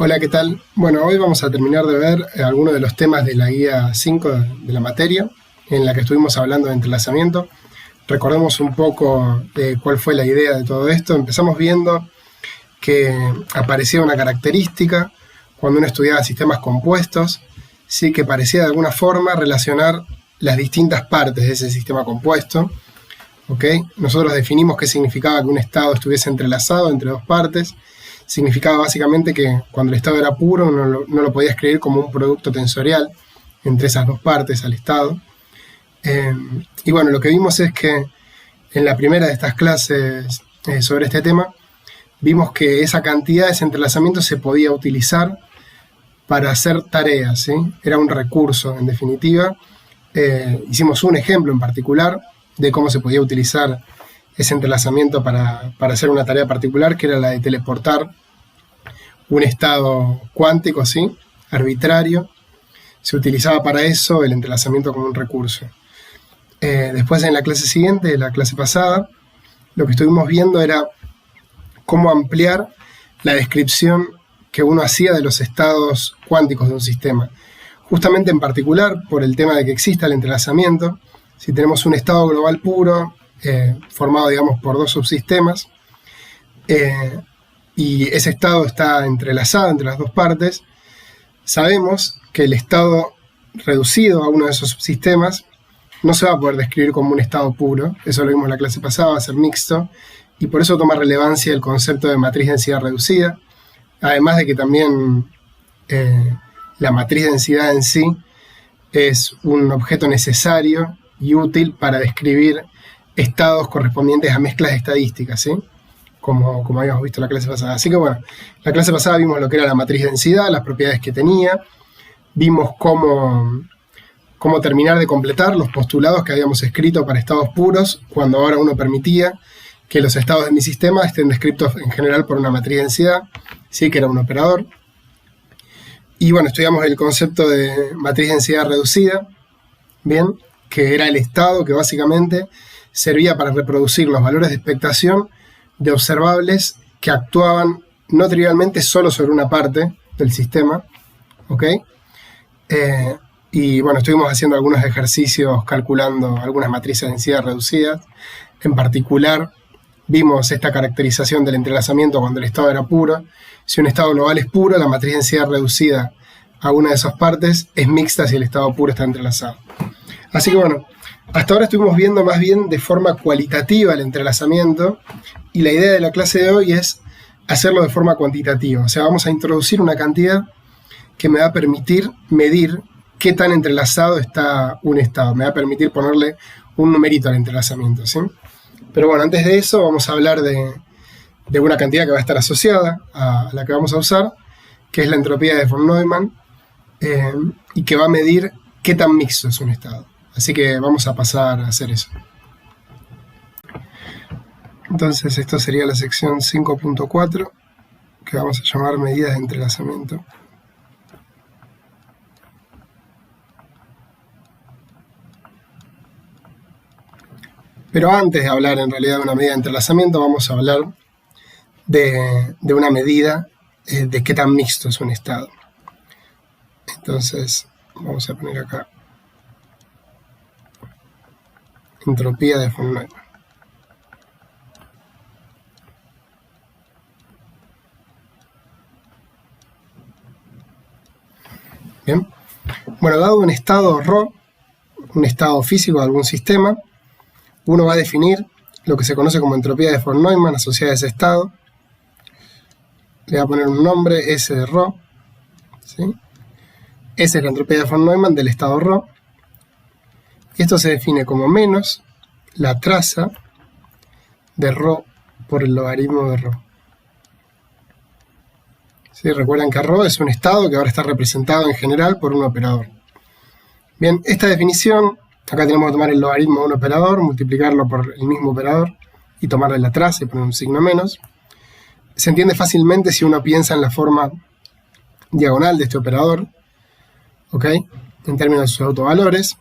Hola, ¿qué tal? Bueno, hoy vamos a terminar de ver algunos de los temas de la guía 5 de la materia, en la que estuvimos hablando de entrelazamiento. Recordemos un poco de cuál fue la idea de todo esto. Empezamos viendo que aparecía una característica cuando uno estudiaba sistemas compuestos, sí, que parecía de alguna forma relacionar las distintas partes de ese sistema compuesto. ¿Okay? Nosotros definimos qué significaba que un estado estuviese entrelazado entre dos partes. Significaba básicamente que cuando el estado era puro uno no lo podía escribir como un producto tensorial entre esas dos partes al estado. Y bueno, lo que vimos es que en la primera de estas clases sobre este tema, vimos que esa cantidad de ese entrelazamiento se podía utilizar para hacer tareas, ¿sí? Era un recurso, en definitiva. Hicimos un ejemplo en particular de cómo se podía utilizar ese entrelazamiento para hacer una tarea particular, que era la de teleportar un estado cuántico, ¿sí? Arbitrario. Se utilizaba para eso el entrelazamiento como un recurso. Después, en la clase siguiente, la clase pasada, lo que estuvimos viendo era cómo ampliar la descripción que uno hacía de los estados cuánticos de un sistema. Justamente en particular por el tema de que exista el entrelazamiento. Si tenemos un estado global puro, formado, digamos, por dos subsistemas, y ese estado está entrelazado entre las dos partes, sabemos que el estado reducido a uno de esos subsistemas no se va a poder describir como un estado puro. Eso lo vimos en la clase pasada, va a ser mixto, y por eso toma relevancia el concepto de matriz densidad reducida, además de que también la matriz densidad en sí es un objeto necesario y útil para describir estados correspondientes a mezclas estadísticas, ¿sí? Como habíamos visto en la clase pasada. Así que bueno, en la clase pasada vimos lo que era la matriz densidad, las propiedades que tenía, vimos cómo terminar de completar los postulados que habíamos escrito para estados puros, cuando ahora uno permitía que los estados de mi sistema estén descritos en general por una matriz densidad, ¿sí? Que era un operador. Y bueno, estudiamos el concepto de matriz densidad reducida, bien, que era el estado que básicamente servía para reproducir los valores de expectación de observables que actuaban no trivialmente solo sobre una parte del sistema, ¿ok? Y bueno, estuvimos haciendo algunos ejercicios calculando algunas matrices de densidad reducidas. En particular, vimos esta caracterización del entrelazamiento cuando el estado era puro. Si un estado global es puro, la matriz de densidad reducida a una de esas partes es mixta si el estado puro está entrelazado. Así que bueno, hasta ahora estuvimos viendo más bien de forma cualitativa el entrelazamiento, y la idea de la clase de hoy es hacerlo de forma cuantitativa. O sea, vamos a introducir una cantidad que me va a permitir medir qué tan entrelazado está un estado. Me va a permitir ponerle un numerito al entrelazamiento, ¿sí? Pero bueno, antes de eso vamos a hablar de una cantidad que va a estar asociada a la que vamos a usar, que es la entropía de von Neumann, y que va a medir qué tan mixto es un estado. Así que vamos a pasar a hacer eso. Entonces esto sería la sección 5.4, que vamos a llamar medidas de entrelazamiento. Pero antes de hablar en realidad de una medida de entrelazamiento, vamos a hablar de una medida de qué tan mixto es un estado. Entonces vamos a poner acá entropía de von Neumann. Bien. Bueno, dado un estado ρ, un estado físico de algún sistema, uno va a definir lo que se conoce como entropía de von Neumann asociada a ese estado. Le voy a poner un nombre, S de ρ, ¿sí? Esa es la entropía de von Neumann del estado ρ. Y esto se define como menos la traza de ρ por el logaritmo de ρ. ¿Sí? Recuerden que ρ es un estado que ahora está representado en general por un operador. Bien, esta definición, acá tenemos que tomar el logaritmo de un operador, multiplicarlo por el mismo operador y tomarle la traza y poner un signo menos. Se entiende fácilmente si uno piensa en la forma diagonal de este operador, ¿ok? En términos de sus autovalores.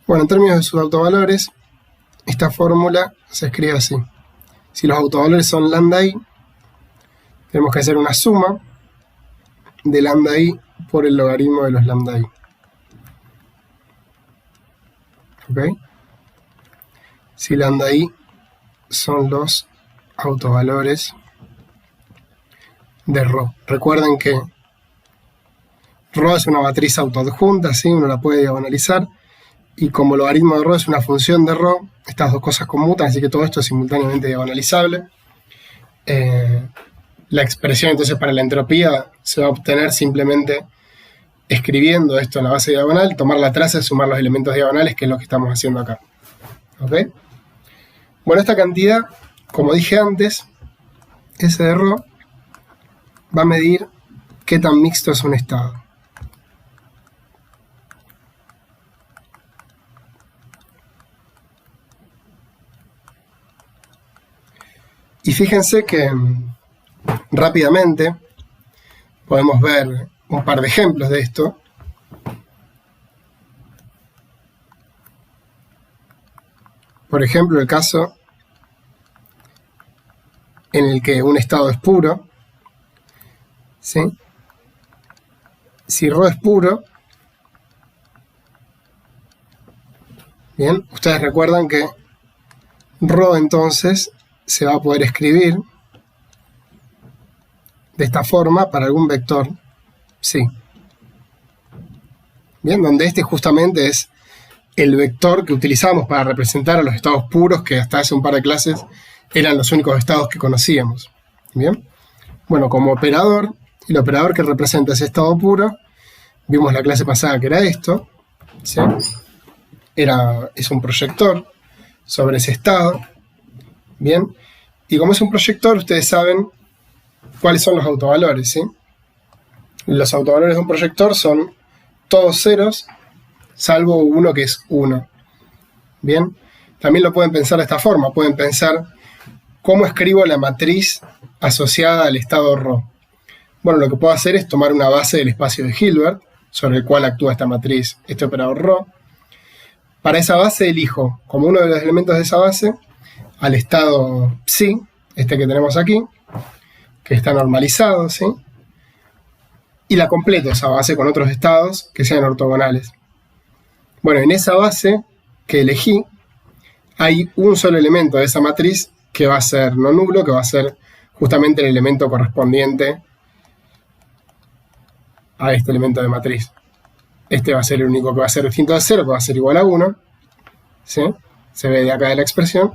Bueno, en términos de sus autovalores, esta fórmula se escribe así. Si los autovalores son lambda i, tenemos que hacer una suma de lambda i por el logaritmo de los lambda i. ¿Ok? Si lambda i son los autovalores de ρ. Recuerden que ρ es una matriz autoadjunta, ¿sí? Uno la puede diagonalizar, y como el logaritmo de ρ es una función de ρ, estas dos cosas conmutan, así que todo esto es simultáneamente diagonalizable. La expresión entonces para la entropía se va a obtener simplemente escribiendo esto en la base diagonal, tomar la traza y sumar los elementos diagonales, que es lo que estamos haciendo acá. ¿Ok? Bueno, esta cantidad, como dije antes, S de ρ, va a medir qué tan mixto es un estado. Y fíjense que rápidamente podemos ver un par de ejemplos de esto. Por ejemplo, el caso en el que un estado es puro, ¿sí? Si ρ es puro, bien, ustedes recuerdan que ρ entonces se va a poder escribir de esta forma para algún vector sí. Bien, donde este justamente es el vector que utilizamos para representar a los estados puros, que hasta hace un par de clases eran los únicos estados que conocíamos. Bien, bueno, como operador, el operador que representa ese estado puro, vimos la clase pasada que era esto, ¿sí? Es un proyector sobre ese estado. Bien, y como es un proyector, ustedes saben cuáles son los autovalores, ¿sí? Los autovalores de un proyector son todos ceros, salvo uno que es 1. Bien, también lo pueden pensar de esta forma, pueden pensar cómo escribo la matriz asociada al estado ρ. Bueno, lo que puedo hacer es tomar una base del espacio de Hilbert, sobre el cual actúa esta matriz, este operador ρ. Para esa base elijo, como uno de los elementos de esa base, al estado psi, este que tenemos aquí, que está normalizado, ¿sí? Y la completo esa base con otros estados que sean ortogonales. Bueno, en esa base que elegí, hay un solo elemento de esa matriz que va a ser no nulo, que va a ser justamente el elemento correspondiente a este elemento de matriz. Este va a ser el único que va a ser distinto de 0, que va a ser igual a 1, ¿sí? Se ve de acá de la expresión,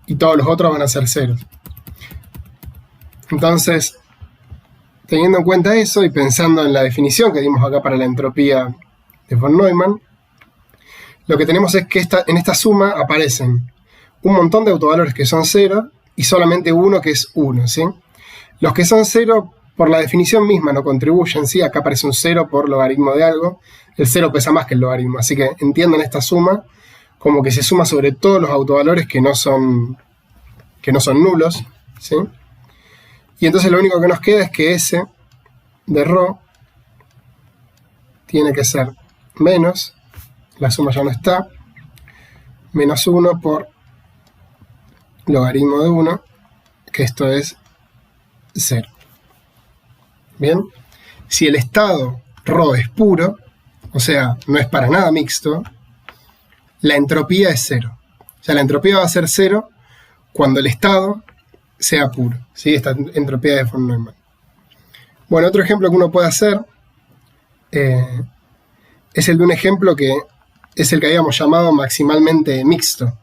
y todos los otros van a ser ceros. Entonces, teniendo en cuenta eso y pensando en la definición que dimos acá para la entropía de von Neumann, lo que tenemos es que en esta suma aparecen un montón de autovalores que son 0 y solamente uno que es 1, ¿sí? Los que son 0, por la definición misma, no contribuyen, ¿sí? Acá aparece un 0 por logaritmo de algo. El 0 pesa más que el logaritmo, así que entiendan esta suma como que se suma sobre todos los autovalores que no son nulos, ¿sí? Y entonces lo único que nos queda es que S de ρ tiene que ser menos, la suma ya no está, menos 1 por logaritmo de 1, que esto es 0. Bien, si el estado ρ es puro, o sea, no es para nada mixto, la entropía es 0. O sea, la entropía va a ser 0 cuando el estado sea puro, ¿sí? Esta entropía de von Neumann. Bueno, otro ejemplo que uno puede hacer es el de un ejemplo que es el que habíamos llamado maximalmente mixto.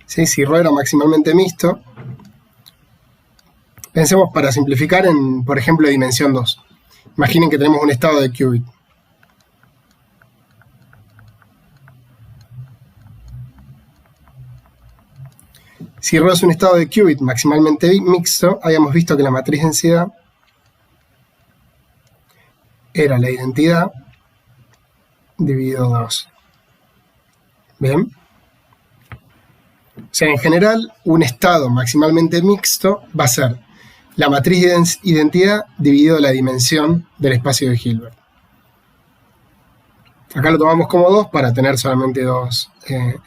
¿Sí? Si ρ era maximalmente mixto, pensemos para simplificar en, por ejemplo, dimensión 2. Imaginen que tenemos un estado de qubit. Si ρ es un estado de qubit maximalmente mixto, habíamos visto que la matriz densidad era la identidad dividido 2. ¿Bien? O sea, en general, un estado maximalmente mixto va a ser la matriz de identidad dividido la dimensión del espacio de Hilbert. Acá lo tomamos como 2 para tener solamente 2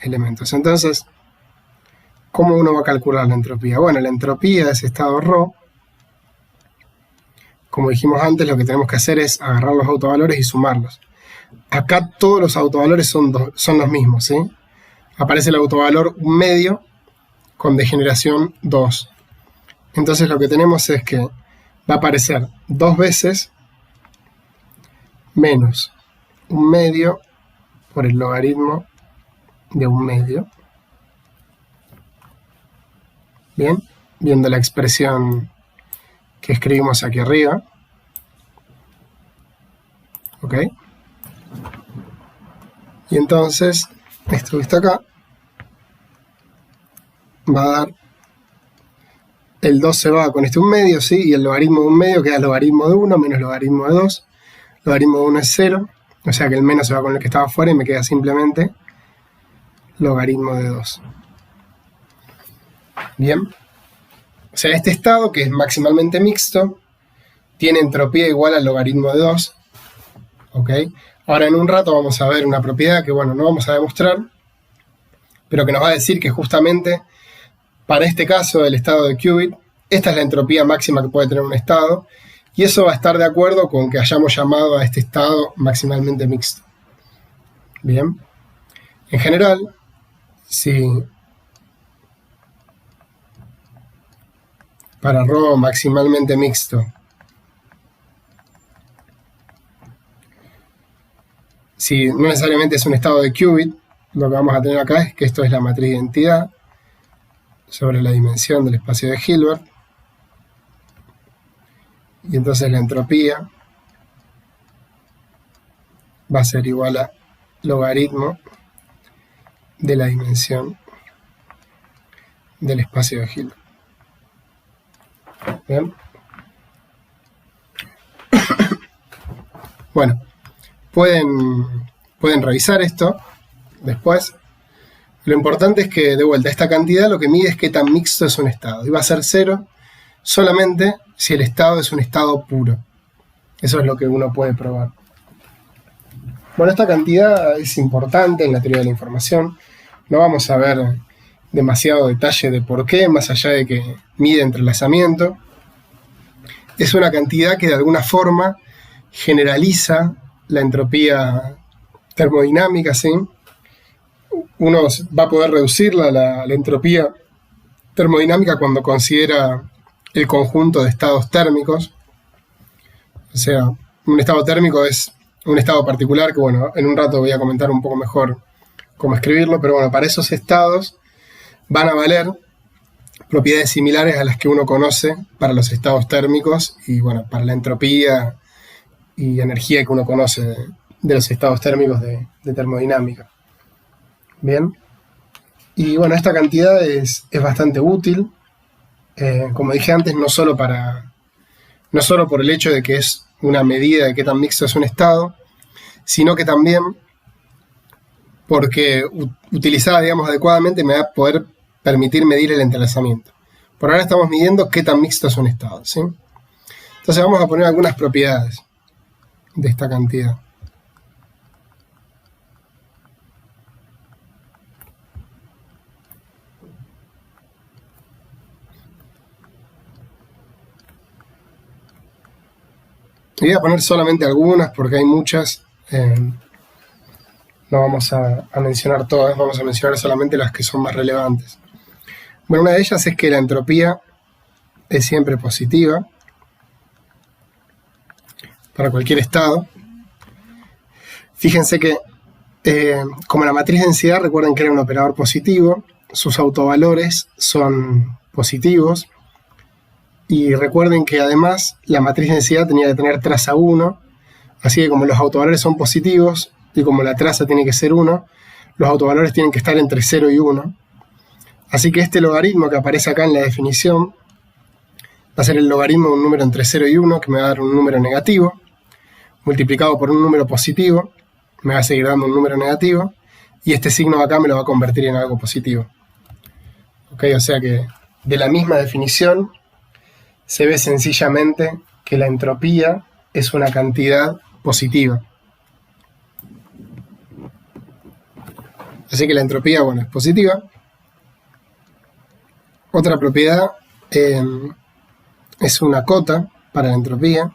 elementos. Entonces, ¿cómo uno va a calcular la entropía? Bueno, la entropía de ese estado ρ, como dijimos antes, lo que tenemos que hacer es agarrar los autovalores y sumarlos. Acá todos los autovalores son los mismos, ¿sí? Aparece el autovalor 1 medio con degeneración 2. Entonces lo que tenemos es que va a aparecer 2 veces menos 1 medio por el logaritmo de 1 medio. Bien, viendo la expresión que escribimos aquí arriba. ¿Ok? Y entonces, esto que está acá va a dar, el 2 se va con este 1 medio, ¿sí? Y el logaritmo de 1 medio queda logaritmo de 1 menos logaritmo de 2. Logaritmo de 1 es 0, o sea que el menos se va con el que estaba afuera y me queda simplemente logaritmo de 2. Bien. O sea, este estado, que es maximalmente mixto, tiene entropía igual al logaritmo de 2. ¿Ok? Ahora en un rato vamos a ver una propiedad que, bueno, no vamos a demostrar, pero que nos va a decir que justamente para este caso del estado de qubit, esta es la entropía máxima que puede tener un estado, y eso va a estar de acuerdo con que hayamos llamado a este estado maximalmente mixto. Bien. En general, si para ρ maximalmente mixto, si no necesariamente es un estado de qubit, lo que vamos a tener acá es que esto es la matriz de identidad sobre la dimensión del espacio de Hilbert, y entonces la entropía va a ser igual a logaritmo de la dimensión del espacio de Hilbert. Bien. Bueno, pueden revisar esto después. Lo importante es que, de vuelta, esta cantidad lo que mide es qué tan mixto es un estado. Y va a ser 0 solamente si el estado es un estado puro. Eso es lo que uno puede probar. Bueno, esta cantidad es importante en la teoría de la información. No vamos a ver demasiado detalle de por qué, más allá de que mide entrelazamiento. Es una cantidad que de alguna forma generaliza la entropía termodinámica, ¿sí? Uno va a poder reducir la entropía termodinámica cuando considera el conjunto de estados térmicos. O sea, un estado térmico es un estado particular que, bueno, en un rato voy a comentar un poco mejor cómo escribirlo, pero bueno, para esos estados van a valer propiedades similares a las que uno conoce para los estados térmicos y, bueno, para la entropía y energía que uno conoce de los estados térmicos de termodinámica. Bien. Y bueno, esta cantidad es bastante útil, como dije antes, no solo por el hecho de que es una medida de qué tan mixto es un estado, sino que también porque utilizada, digamos, adecuadamente me va a poder permitir medir el entrelazamiento. Por ahora estamos midiendo qué tan mixto es un estado, ¿sí? Entonces vamos a poner algunas propiedades de esta cantidad. Voy a poner solamente algunas porque hay muchas. No vamos a mencionar todas, vamos a mencionar solamente las que son más relevantes. Bueno, una de ellas es que la entropía es siempre positiva para cualquier estado. Fíjense que como la matriz de densidad, recuerden que era un operador positivo, sus autovalores son positivos, y recuerden que además la matriz de densidad tenía que tener traza 1, así que como los autovalores son positivos y como la traza tiene que ser 1, los autovalores tienen que estar entre 0 y 1. Así que este logaritmo que aparece acá en la definición va a ser el logaritmo de un número entre 0 y 1, que me va a dar un número negativo, multiplicado por un número positivo, me va a seguir dando un número negativo, y este signo de acá me lo va a convertir en algo positivo. ¿Ok? O sea que de la misma definición se ve sencillamente que la entropía es una cantidad positiva. Así que la entropía, bueno, es positiva. Otra propiedad es una cota para la entropía,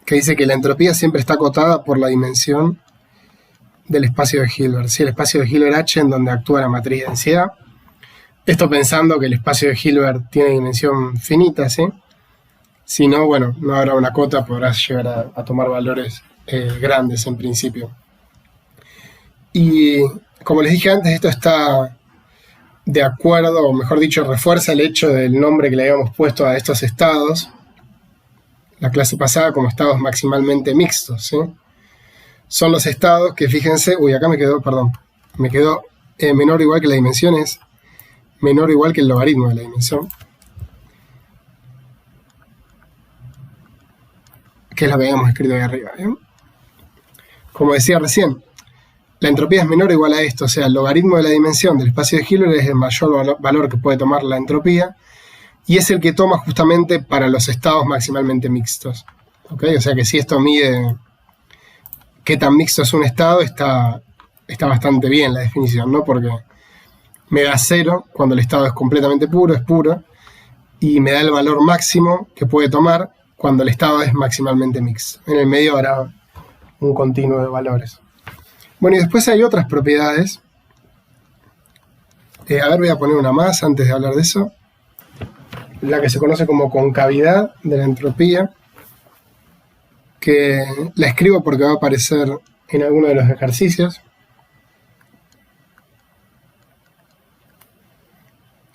que dice que la entropía siempre está acotada por la dimensión del espacio de Hilbert, ¿sí? El espacio de Hilbert H en donde actúa la matriz de densidad. Esto pensando que el espacio de Hilbert tiene dimensión finita, ¿sí? Si no, bueno, no habrá una cota, podrás llegar a tomar valores grandes en principio. Y como les dije antes, esto está de acuerdo, o mejor dicho, refuerza el hecho del nombre que le habíamos puesto a estos estados, la clase pasada, como estados maximalmente mixtos, ¿sí? Son los estados que, fíjense, acá me quedó menor o igual que la dimensión, es menor o igual que el logaritmo de la dimensión, que es lo que habíamos escrito ahí arriba, ¿bien? Como decía recién, la entropía es menor o igual a esto, o sea, el logaritmo de la dimensión del espacio de Hilbert es el mayor valor que puede tomar la entropía, y es el que toma justamente para los estados maximalmente mixtos. ¿Okay? O sea que si esto mide qué tan mixto es un estado, está bastante bien la definición, ¿no? Porque me da 0 cuando el estado es completamente puro, es puro, y me da el valor máximo que puede tomar cuando el estado es maximalmente mixto. En el medio habrá un continuo de valores. Bueno, y después hay otras propiedades. Voy a poner una más antes de hablar de eso. La que se conoce como concavidad de la entropía, que la escribo porque va a aparecer en alguno de los ejercicios.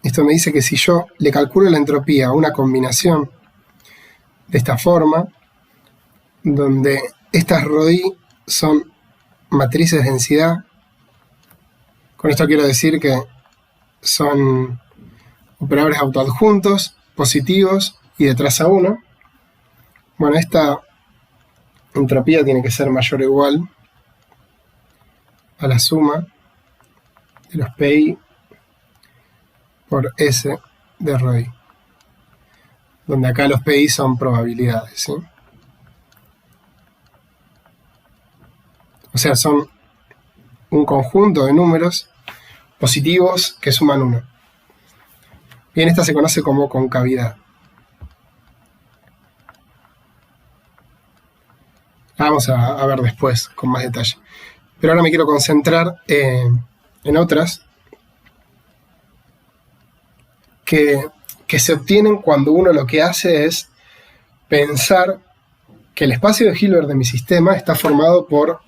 Esto me dice que si yo le calculo la entropía a una combinación de esta forma, donde estas ρ son matrices de densidad, con esto quiero decir que son operadores autoadjuntos, positivos y de traza 1. Bueno, esta entropía tiene que ser mayor o igual a la suma de los PI por S de ρ, donde acá los PI son probabilidades, ¿sí? O sea, son un conjunto de números positivos que suman 1. Bien, esta se conoce como concavidad. La vamos a ver después con más detalle. Pero ahora me quiero concentrar en otras que se obtienen cuando uno lo que hace es pensar que el espacio de Hilbert de mi sistema está formado por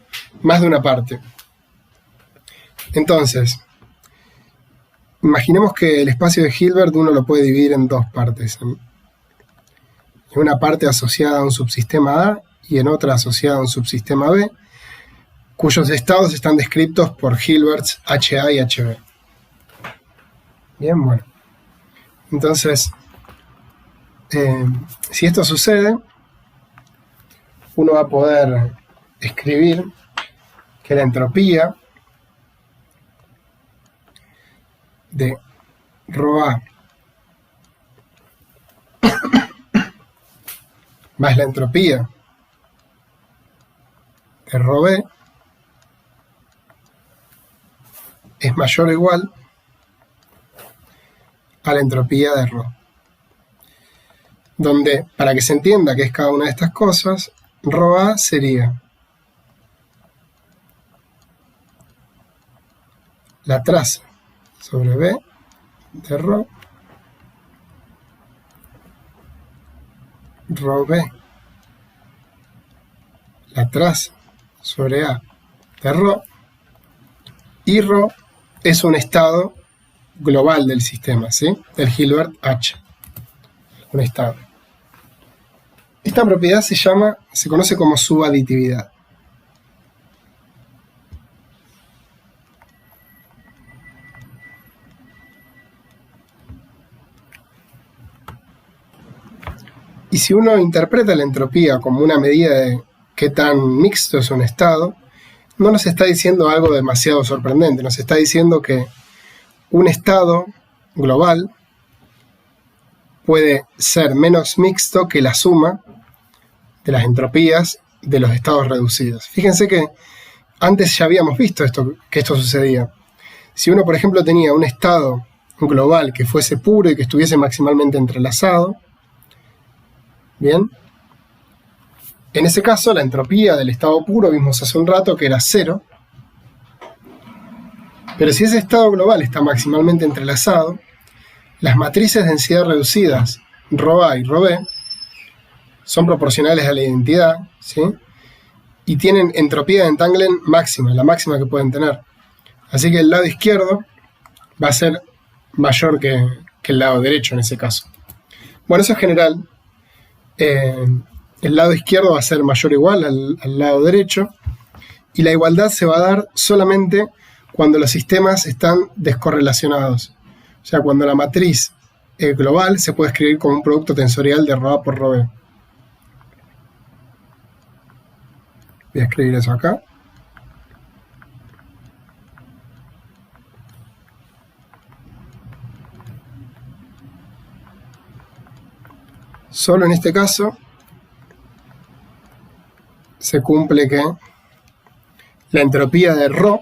más de una parte. Entonces, imaginemos que el espacio de Hilbert uno lo puede dividir en dos partes. En una parte asociada a un subsistema A y en otra asociada a un subsistema B, cuyos estados están descritos por Hilberts HA y HB. Bien, bueno. Entonces, si esto sucede, uno va a poder escribir que la entropía de ρA más la entropía de ρB es mayor o igual a la entropía de ρ. Donde, para que se entienda qué es cada una de estas cosas, ρA sería la traza sobre B de ρ, ρB, la traza sobre A de ρ, y ρ es un estado global del sistema, ¿sí? Del Hilbert H, un estado. Esta propiedad se conoce como subaditividad. Y si uno interpreta la entropía como una medida de qué tan mixto es un estado, no nos está diciendo algo demasiado sorprendente, nos está diciendo que un estado global puede ser menos mixto que la suma de las entropías de los estados reducidos. Fíjense que antes ya habíamos visto que esto sucedía. Si uno, por ejemplo, tenía un estado global que fuese puro y que estuviese maximalmente entrelazado, bien, en ese caso la entropía del estado puro vimos hace un rato que era 0, pero si ese estado global está maximalmente entrelazado, las matrices de densidad reducidas ρA y ρB son proporcionales a la identidad, ¿sí? Y tienen entropía de entanglement máxima, la máxima que pueden tener. Así que el lado izquierdo va a ser mayor que el lado derecho en ese caso. Bueno, eso es general. El lado izquierdo va a ser mayor o igual al lado derecho, y la igualdad se va a dar solamente cuando los sistemas están descorrelacionados. O sea, cuando la matriz global se puede escribir como un producto tensorial de ρA por ρB. Voy a escribir eso acá. Solo en este caso se cumple que la entropía de ρ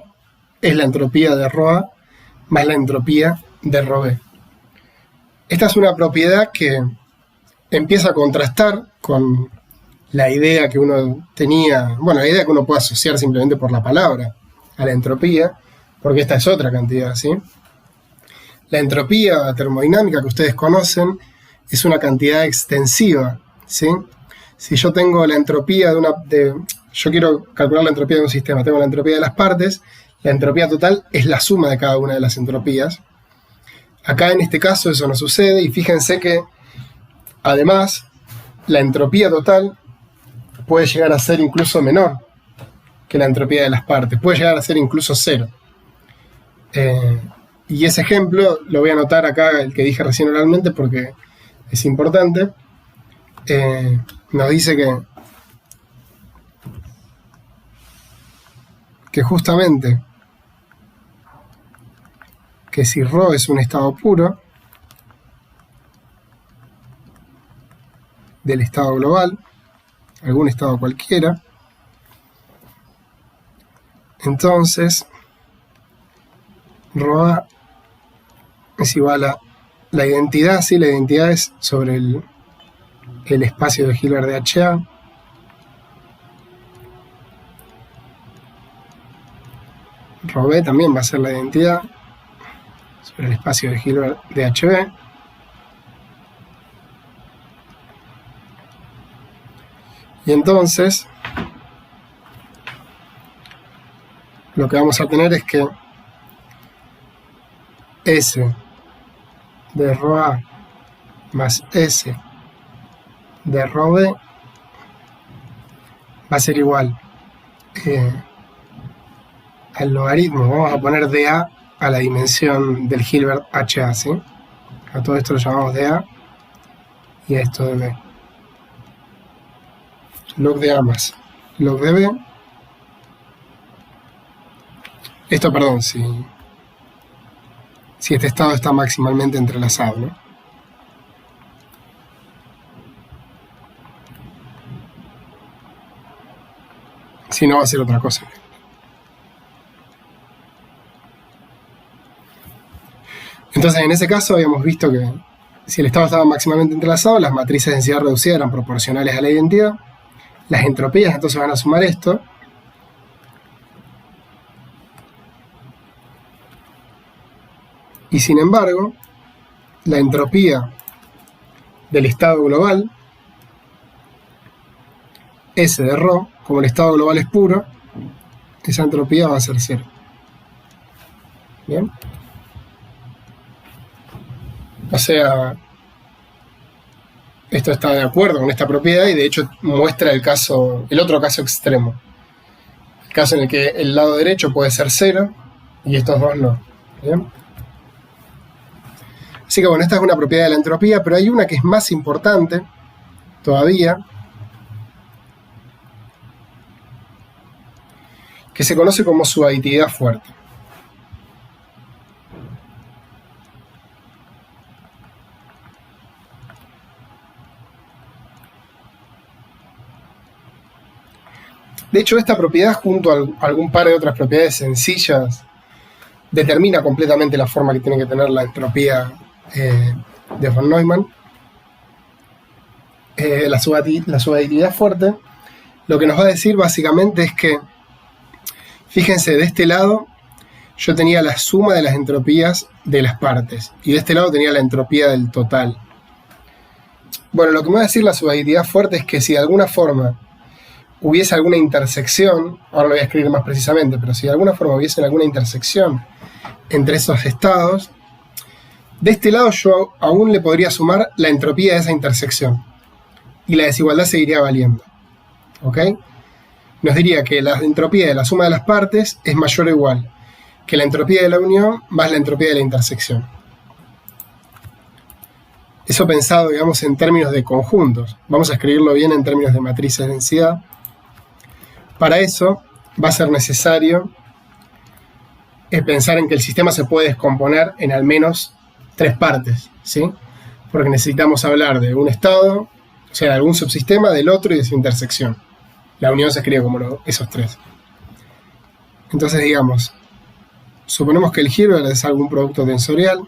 es la entropía de ρA más la entropía de ρB. Esta es una propiedad que empieza a contrastar con la idea que uno tenía, bueno, la idea que uno puede asociar simplemente por la palabra a la entropía, porque esta es otra cantidad, ¿sí? La entropía termodinámica que ustedes conocen es una cantidad extensiva, ¿sí? Si yo tengo la entropía yo quiero calcular la entropía de un sistema, tengo la entropía de las partes, la entropía total es la suma de cada una de las entropías. Acá en este caso eso no sucede, y fíjense que además la entropía total puede llegar a ser incluso menor que la entropía de las partes, puede llegar a ser incluso 0. Y ese ejemplo lo voy a anotar acá, el que dije recién oralmente, porque es importante. Nos dice que justamente que si ρ es un estado puro del estado global, algún estado cualquiera, entonces ρA es igual a la identidad, sí, la identidad es sobre el espacio de Hilbert de HA, ρB también va a ser la identidad sobre el espacio de Hilbert de HB, y entonces lo que vamos a tener es que S de ρA más S de ρB va a ser igual al logaritmo, vamos a poner dA a la dimensión del Hilbert HA, ¿sí? A todo esto lo llamamos dA y a esto de B. Log de A más log de B. Esto, perdón, si este estado está maximalmente entrelazado, ¿no? Si no, va a ser otra cosa. Entonces, en ese caso habíamos visto que si el estado estaba máximamente entrelazado, las matrices de densidad reducida eran proporcionales a la identidad. Las entropías entonces van a sumar esto. Y sin embargo, la entropía del estado global, S de ρ, como el estado global es puro, esa entropía va a ser 0. ¿Bien? O sea, esto está de acuerdo con esta propiedad y de hecho muestra el otro caso extremo. El caso en el que el lado derecho puede ser 0 y estos dos no. ¿Bien? Así que bueno, esta es una propiedad de la entropía, pero hay una que es más importante todavía, que se conoce como su aditividad fuerte. De hecho, esta propiedad, junto a algún par de otras propiedades sencillas, determina completamente la forma que tiene que tener la entropía de von Neumann. La subaditividad fuerte, lo que nos va a decir básicamente es que, fíjense, de este lado yo tenía la suma de las entropías de las partes, y de este lado tenía la entropía del total. Bueno, lo que me va a decir la subaditividad fuerte es que si de alguna forma hubiese alguna intersección, ahora lo voy a escribir más precisamente, pero si de alguna forma hubiese alguna intersección entre esos estados, de este lado yo aún le podría sumar la entropía de esa intersección, y la desigualdad seguiría valiendo. ¿Ok? Nos diría que la entropía de la suma de las partes es mayor o igual que la entropía de la unión más la entropía de la intersección. Eso pensado, digamos, en términos de conjuntos. Vamos a escribirlo bien en términos de matrices de densidad. Para eso va a ser necesario pensar en que el sistema se puede descomponer en al menos 3 partes, ¿sí? Porque necesitamos hablar de un estado, o sea, de algún subsistema, del otro y de su intersección. La unión se escribe como esos 3. Entonces, digamos, suponemos que el Hilbert es algún producto tensorial, o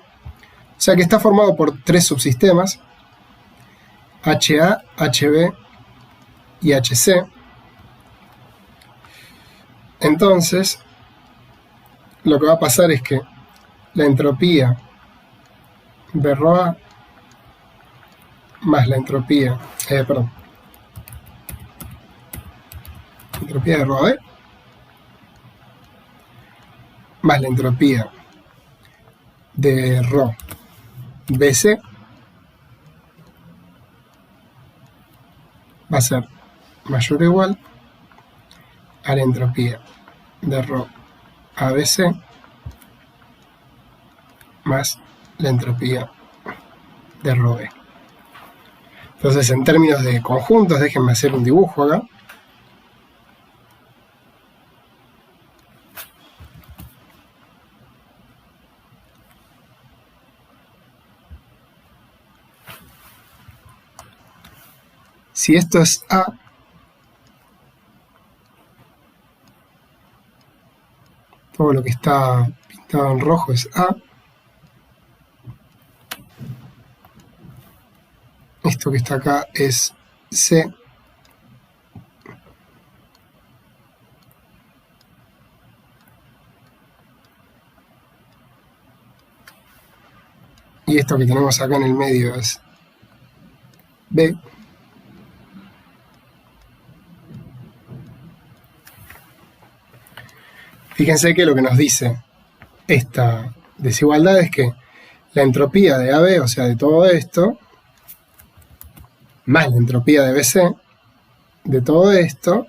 sea que está formado por 3 subsistemas, HA, HB y HC. Entonces, lo que va a pasar es que la entropía de ρA más la entropía, entropía de ρB más la entropía de ρBC va a ser mayor o igual a la entropía de ρABC más la entropía de ρB. Entonces, en términos de conjuntos, déjenme hacer un dibujo acá. Si esto es A, todo lo que está pintado en rojo es A. Esto que está acá es C. Y esto que tenemos acá en el medio es B. Fíjense que lo que nos dice esta desigualdad es que la entropía de AB, o sea, de todo esto, más la entropía de BC, de todo esto,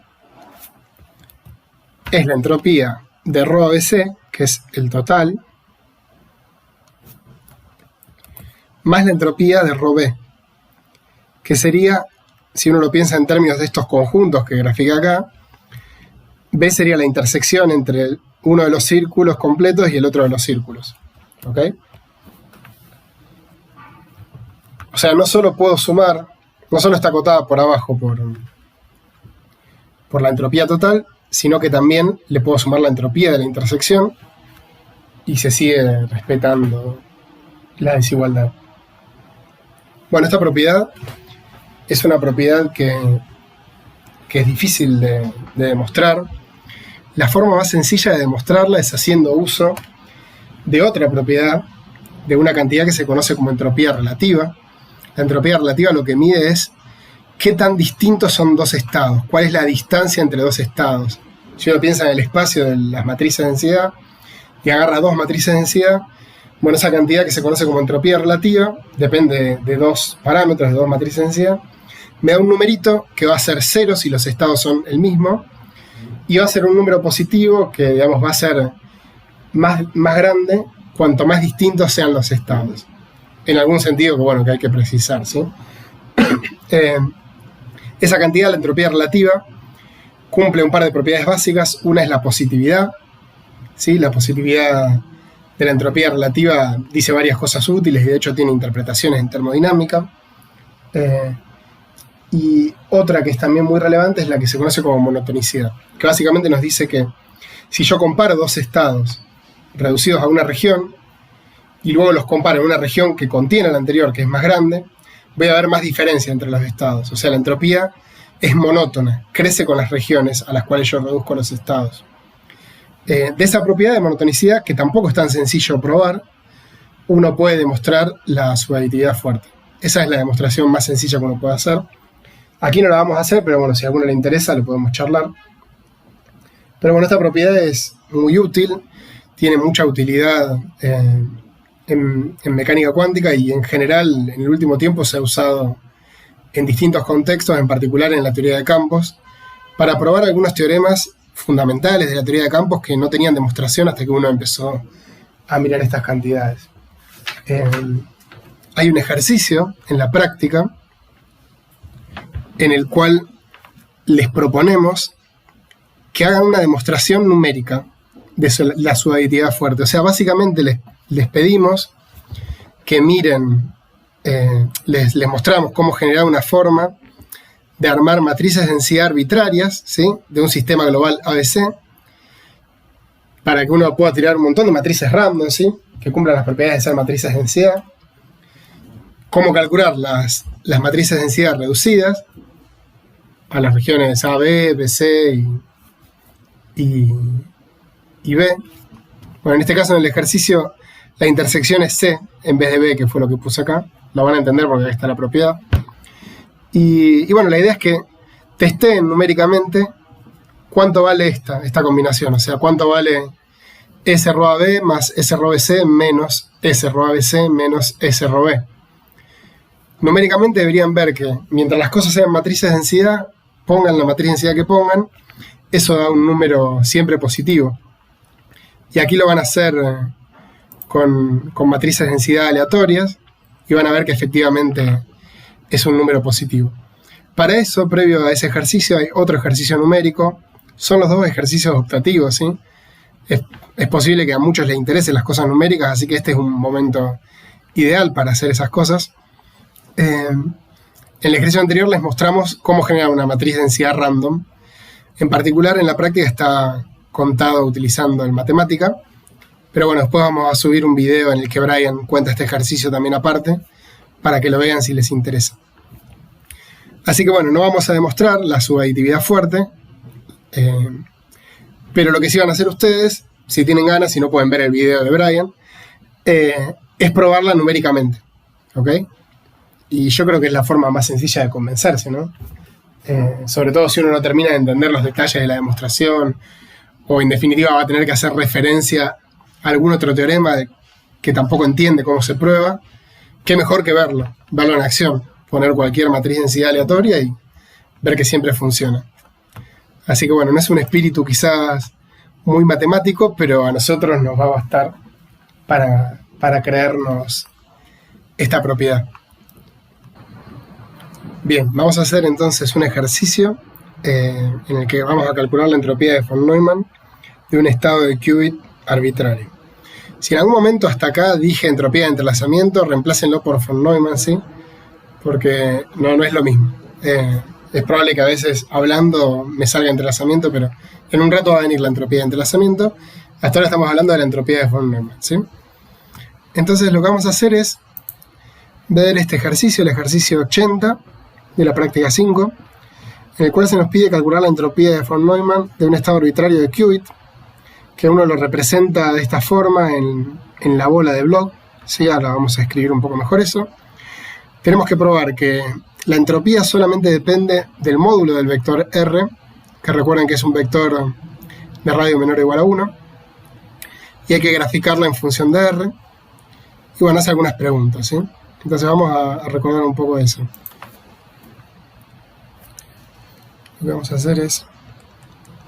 es la entropía de ρABC, que es el total, más la entropía de ρB, que sería, si uno lo piensa en términos de estos conjuntos que grafiqué acá, B sería la intersección entre uno de los círculos completos y el otro de los círculos. ¿Ok? O sea, no solo puedo sumar, no solo está acotada por abajo por la entropía total, sino que también le puedo sumar la entropía de la intersección y se sigue respetando la desigualdad. Bueno, esta propiedad es una propiedad que es difícil de demostrar. La forma más sencilla de demostrarla es haciendo uso de otra propiedad, de una cantidad que se conoce como entropía relativa. La entropía relativa lo que mide es qué tan distintos son dos estados, cuál es la distancia entre dos estados. Si uno piensa en el espacio de las matrices de densidad y agarra 2 matrices de densidad, bueno, esa cantidad que se conoce como entropía relativa depende de 2 parámetros, de 2 matrices de densidad, me da un numerito que va a ser 0 si los estados son el mismo, y va a ser un número positivo que, digamos, va a ser más grande cuanto más distintos sean los estados. En algún sentido que, bueno, que hay que precisar, ¿sí? Esa cantidad, la entropía relativa, cumple un par de propiedades básicas. Una es la positividad, ¿sí? La positividad de la entropía relativa dice varias cosas útiles y de hecho tiene interpretaciones en termodinámica. Y otra que es también muy relevante es la que se conoce como monotonicidad, que básicamente nos dice que si yo comparo dos estados reducidos a una región y luego los comparo en una región que contiene la anterior, que es más grande, voy a ver más diferencia entre los estados. O sea, la entropía es monótona, crece con las regiones a las cuales yo reduzco los estados. De esa propiedad de monotonicidad, que tampoco es tan sencillo probar, uno puede demostrar la subaditividad fuerte. Esa es la demostración más sencilla que uno puede hacer. Aquí no la vamos a hacer, pero bueno, si a alguno le interesa, lo podemos charlar. Pero bueno, esta propiedad es muy útil, tiene mucha utilidad en mecánica cuántica y en general en el último tiempo se ha usado en distintos contextos, en particular en la teoría de campos, para probar algunos teoremas fundamentales de la teoría de campos que no tenían demostración hasta que uno empezó a mirar estas cantidades. Hay un ejercicio en la práctica en el cual les proponemos que hagan una demostración numérica de la subaditividad fuerte. O sea, básicamente les pedimos que miren, les mostramos cómo generar una forma de armar matrices de densidad arbitrarias, ¿sí?, de un sistema global ABC, para que uno pueda tirar un montón de matrices random, ¿sí?, que cumplan las propiedades de ser matrices de densidad, cómo calcular las matrices de densidad reducidas a las regiones A, B, BC y B. Bueno, en este caso, en el ejercicio, la intersección es C en vez de B, que fue lo que puse acá. Lo van a entender porque ahí está la propiedad. Y bueno, la idea es que testeen numéricamente cuánto vale esta combinación. O sea, cuánto vale S rho AB más S rho BC menos S rho ABC menos S rho B. Numéricamente deberían ver que mientras las cosas sean matrices de densidad, pongan la matriz de densidad que pongan, eso da un número siempre positivo. Y aquí lo van a hacer con matrices de densidad aleatorias y van a ver que efectivamente es un número positivo. Para eso, previo a ese ejercicio, hay otro ejercicio numérico. Son los dos ejercicios optativos, ¿sí? Es posible que a muchos les interesen las cosas numéricas, así que este es un momento ideal para hacer esas cosas. En el ejercicio anterior les mostramos cómo generar una matriz de densidad random. En particular, en la práctica está contado utilizando en matemática, pero bueno, después vamos a subir un video en el que Brian cuenta este ejercicio también aparte, para que lo vean si les interesa. Así que bueno, no vamos a demostrar la subaditividad fuerte, pero lo que sí van a hacer ustedes, si tienen ganas, si no pueden ver el video de Brian, es probarla numéricamente, ¿ok? Y yo creo que es la forma más sencilla de convencerse, ¿no? Sobre todo si uno no termina de entender los detalles de la demostración, o en definitiva va a tener que hacer referencia a algún otro teorema que tampoco entiende cómo se prueba. Qué mejor que verlo en acción, poner cualquier matriz de densidad aleatoria y ver que siempre funciona. Así que bueno, no es un espíritu quizás muy matemático, pero a nosotros nos va a bastar para creernos esta propiedad. Bien, vamos a hacer entonces un ejercicio en el que vamos a calcular la entropía de von Neumann de un estado de qubit arbitrario. Si en algún momento hasta acá dije entropía de entrelazamiento, reemplácenlo por von Neumann, ¿sí? Porque no es lo mismo. Es probable que a veces hablando me salga entrelazamiento, pero en un rato va a venir la entropía de entrelazamiento. Hasta ahora estamos hablando de la entropía de von Neumann, ¿sí? Entonces lo que vamos a hacer es ver este ejercicio, el ejercicio 80 de la práctica 5, en el cual se nos pide calcular la entropía de von Neumann de un estado arbitrario de qubit, que uno lo representa de esta forma en la bola de Bloch, ¿sí? Ahora vamos a escribir un poco mejor eso. Tenemos que probar que la entropía solamente depende del módulo del vector R, que recuerden que es un vector de radio menor o igual a 1, y hay que graficarla en función de R, y bueno, hace algunas preguntas, ¿sí? Entonces vamos a recordar un poco de eso. Lo que vamos a hacer es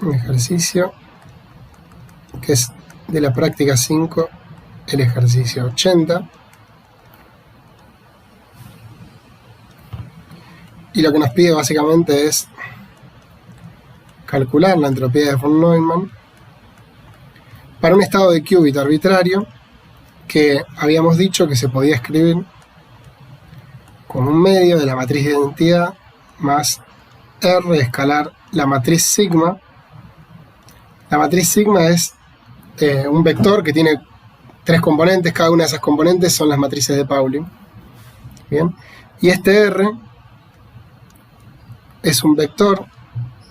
un ejercicio que es de la práctica 5, el ejercicio 80. Y lo que nos pide básicamente es calcular la entropía de von Neumann para un estado de qubit arbitrario que habíamos dicho que se podía escribir con un medio de la matriz de identidad más R escalar la matriz sigma. La matriz sigma es un vector que tiene 3 componentes. Cada una de esas componentes son las matrices de Pauling. Bien. Y este R es un vector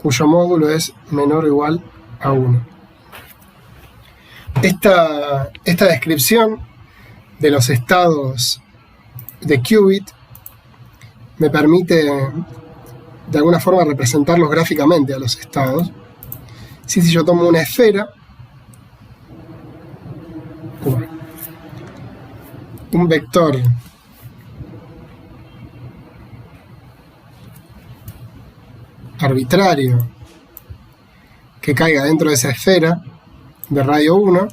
cuyo módulo es menor o igual a 1. Esta descripción de los estados de qubit me permite de alguna forma representarlos gráficamente a los estados. Si yo tomo una esfera, un vector arbitrario que caiga dentro de esa esfera de radio 1, va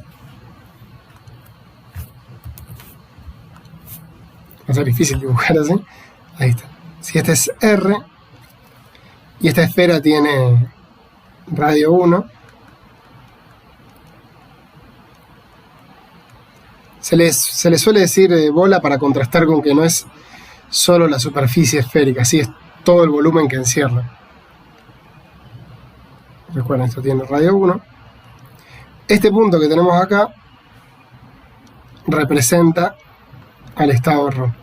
a ser difícil dibujar así. Ahí está. Si este es R y esta esfera tiene radio 1, se le suele decir bola para contrastar con que no es solo la superficie esférica, así es todo el volumen que encierra. Recuerden, esto tiene radio 1. Este punto que tenemos acá representa al estado ρ.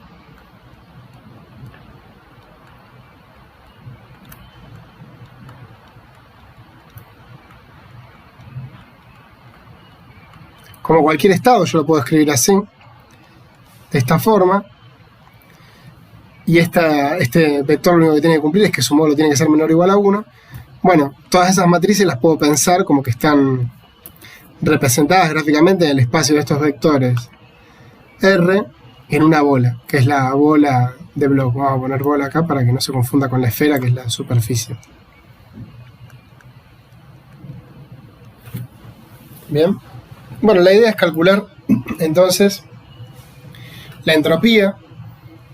Como cualquier estado, yo lo puedo escribir así, de esta forma. Y este vector lo único que tiene que cumplir es que su módulo tiene que ser menor o igual a 1. Bueno, todas esas matrices las puedo pensar como que están representadas gráficamente en el espacio de estos vectores R en una bola, que es la bola de Bloch. Vamos a poner bola acá para que no se confunda con la esfera, que es la superficie. Bien. Bueno, la idea es calcular entonces la entropía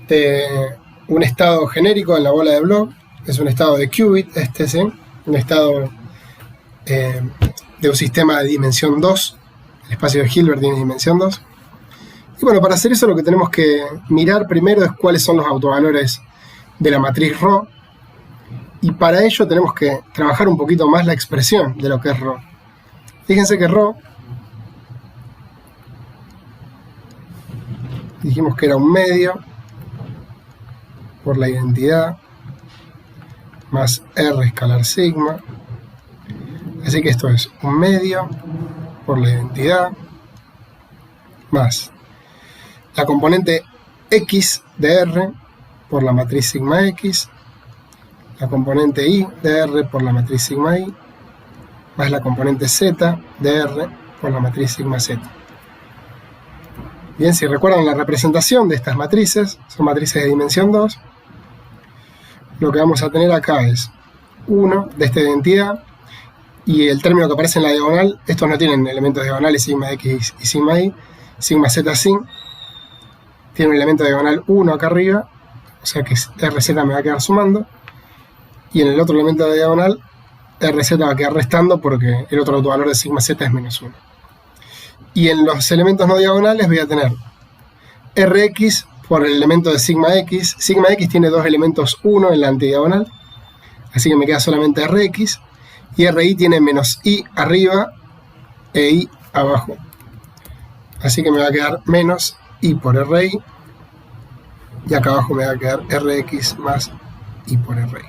de un estado genérico en la bola de Bloch. Es un estado de qubit, ¿sí? Un estado de un sistema de dimensión 2. El espacio de Hilbert tiene dimensión 2. Y bueno, para hacer eso lo que tenemos que mirar primero es cuáles son los autovalores de la matriz ρ. Y para ello tenemos que trabajar un poquito más la expresión de lo que es ρ. Fíjense que ρ, dijimos que era un medio por la identidad más R escalar sigma. Así que esto es un medio por la identidad más la componente X de R por la matriz sigma X, la componente Y de R por la matriz sigma Y, más la componente Z de R por la matriz sigma Z. Bien, si recuerdan la representación de estas matrices, son matrices de dimensión 2, lo que vamos a tener acá es 1 de esta identidad, y el término que aparece en la diagonal, estos no tienen elementos diagonales, sigma X y sigma Y, sigma Z sí, tiene un elemento diagonal 1 acá arriba, o sea que RZ me va a quedar sumando, y en el otro elemento de diagonal, RZ va a quedar restando porque el otro autovalor de sigma Z es menos 1. Y en los elementos no diagonales voy a tener Rx por el elemento de sigma X. Sigma X tiene dos elementos 1 en la antidiagonal, así que me queda solamente Rx. Y Ri tiene menos I arriba e I abajo. Así que me va a quedar menos I por Ri. Y acá abajo me va a quedar Rx más I por Ri.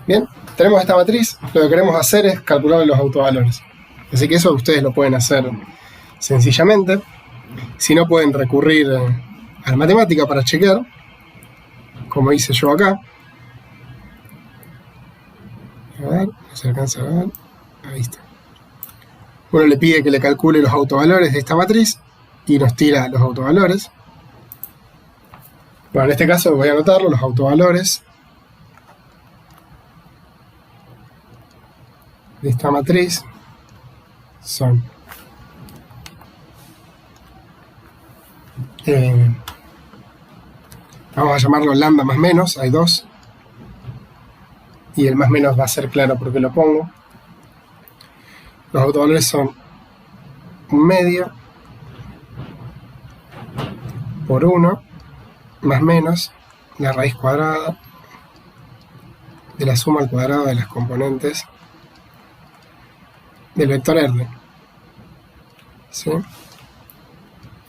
Bien, tenemos esta matriz. Lo que queremos hacer es calcular los autovalores. Así que eso ustedes lo pueden hacer sencillamente. Si no, pueden recurrir a la matemática para chequear, como hice yo acá. A ver, no se alcanza a ver. Ahí está. Uno le pide que le calcule los autovalores de esta matriz y nos tira los autovalores. Bueno, en este caso voy a anotarlo, los autovalores de esta matriz son vamos a llamarlo lambda más menos, hay dos, y el más menos va a ser claro porque lo pongo. Los autovalores son un medio por 1 más menos la raíz cuadrada de la suma al cuadrado de las componentes del vector R. ¿Sí?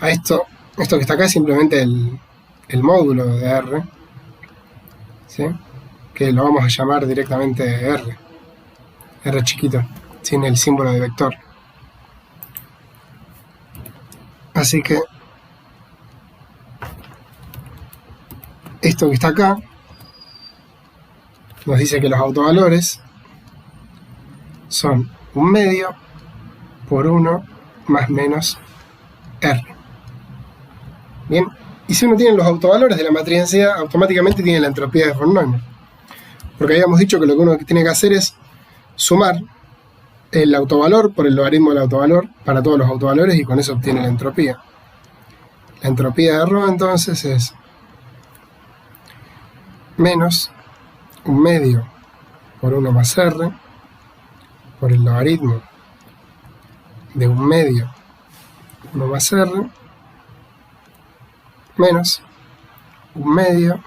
A esto que está acá es simplemente el módulo de R, ¿sí? Que lo vamos a llamar directamente R chiquito, sin el símbolo de vector. Así que esto que está acá nos dice que los autovalores son 1/2 por 1 más menos R. Bien, y si uno tiene los autovalores de la matriz densidad, automáticamente tiene la entropía de von Neumann. Porque habíamos dicho que lo que uno tiene que hacer es sumar el autovalor por el logaritmo del autovalor para todos los autovalores y con eso obtiene la entropía. La entropía de ρ entonces es menos 1/2 por 1 más R por el logaritmo de 1/2 1 más R menos 1/2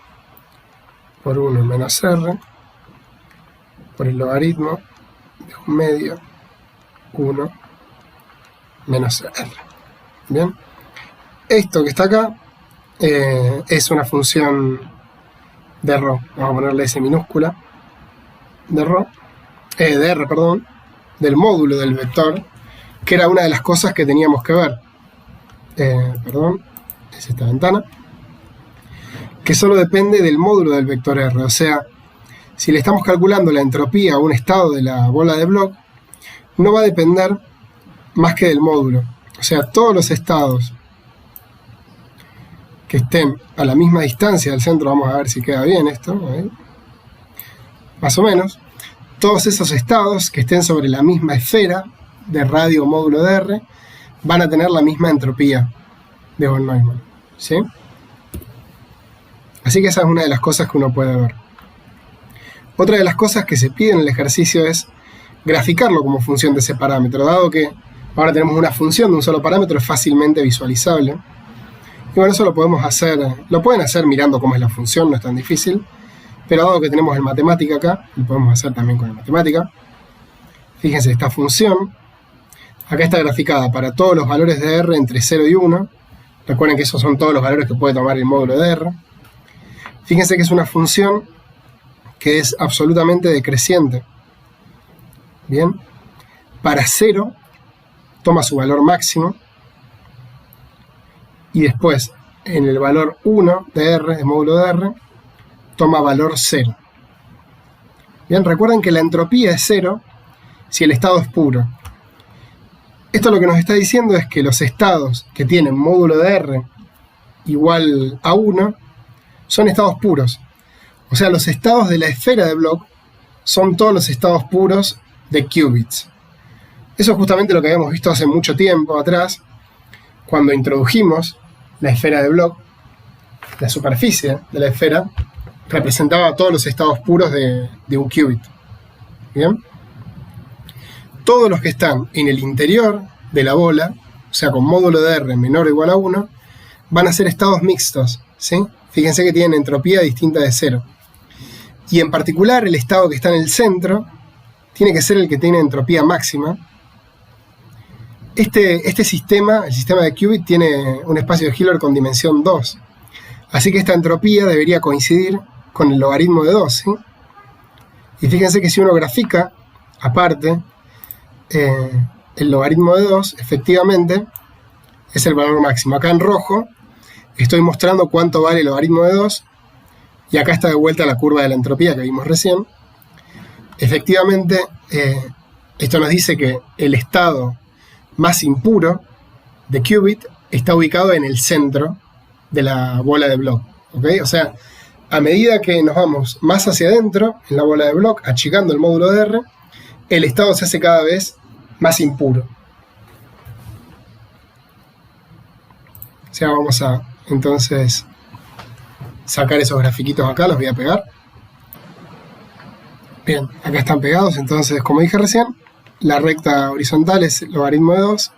por 1 menos R por el logaritmo de 1/2 1 menos R. Bien, esto que está acá es una función de ρ, vamos a ponerle S minúscula, de R, perdón, del módulo del vector, que era una de las cosas que teníamos que ver. Perdón, es esta ventana, que solo depende del módulo del vector R, o sea, si le estamos calculando la entropía a un estado de la bola de Bloch, no va a depender más que del módulo. O sea, todos los estados que estén a la misma distancia del centro, vamos a ver si queda bien esto, más o menos, todos esos estados que estén sobre la misma esfera de radio módulo de R van a tener la misma entropía de von Neumann, ¿sí? Así que esa es una de las cosas que uno puede ver. Otra de las cosas que se pide en el ejercicio es graficarlo como función de ese parámetro, dado que ahora tenemos una función de un solo parámetro, es fácilmente visualizable. Y bueno, eso lo podemos hacer, lo pueden hacer mirando cómo es la función, no es tan difícil, pero dado que tenemos el matemática acá, lo podemos hacer también con el matemática. Fíjense, esta función, acá está graficada para todos los valores de R entre 0 y 1, recuerden que esos son todos los valores que puede tomar el módulo de R. Fíjense que es una función que es absolutamente decreciente. Bien, para 0 toma su valor máximo y después en el valor 1 de R, de módulo de R, toma valor 0. Bien, recuerden que la entropía es 0 si el estado es puro. Esto lo que nos está diciendo es que los estados que tienen módulo de R igual a 1 son estados puros. O sea, los estados de la esfera de Bloch son todos los estados puros de qubits. Eso es justamente lo que habíamos visto hace mucho tiempo atrás, cuando introdujimos la esfera de Bloch. La superficie de la esfera representaba todos los estados puros de un qubit. ¿Bien? Todos los que están en el interior de la bola, o sea, con módulo de R menor o igual a 1, van a ser estados mixtos, ¿sí? Fíjense que tienen entropía distinta de 0. Y en particular el estado que está en el centro tiene que ser el que tiene entropía máxima. Este sistema, el sistema de qubit, tiene un espacio de Hilbert con dimensión 2. Así que esta entropía debería coincidir con el logaritmo de 2, ¿sí? Y fíjense que si uno grafica aparte el logaritmo de 2, efectivamente es el valor máximo. Acá en rojo estoy mostrando cuánto vale el logaritmo de 2 y acá está de vuelta la curva de la entropía que vimos recién. Efectivamente, esto nos dice que el estado más impuro de qubit está ubicado en el centro de la bola de Bloch, ¿okay? O sea, a medida que nos vamos más hacia adentro en la bola de Bloch, achicando el módulo de R, el estado se hace cada vez más impuro. O sea, vamos a entonces sacar esos grafiquitos acá, los voy a pegar. Bien, acá están pegados, entonces, como dije recién, la recta horizontal es el logaritmo de 2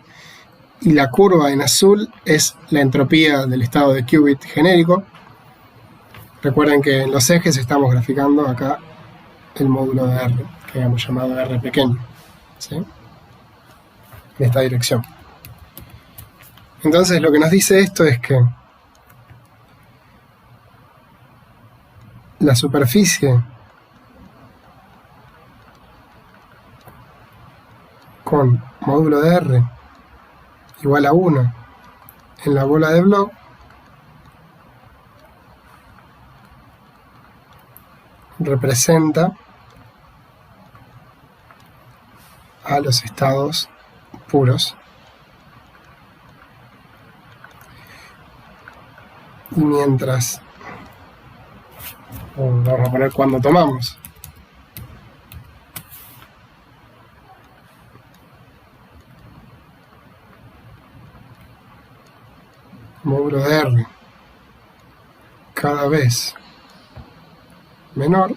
y la curva en azul es la entropía del estado de qubit genérico. Recuerden que en los ejes estamos graficando acá el módulo de R, que habíamos llamado R pequeño, ¿sí? En esta dirección. Entonces lo que nos dice esto es que la superficie con módulo de R igual a 1 en la bola de Bloch representa a los estados puros. Y mientras, vamos a poner cuando tomamos, módulo de R cada vez menor,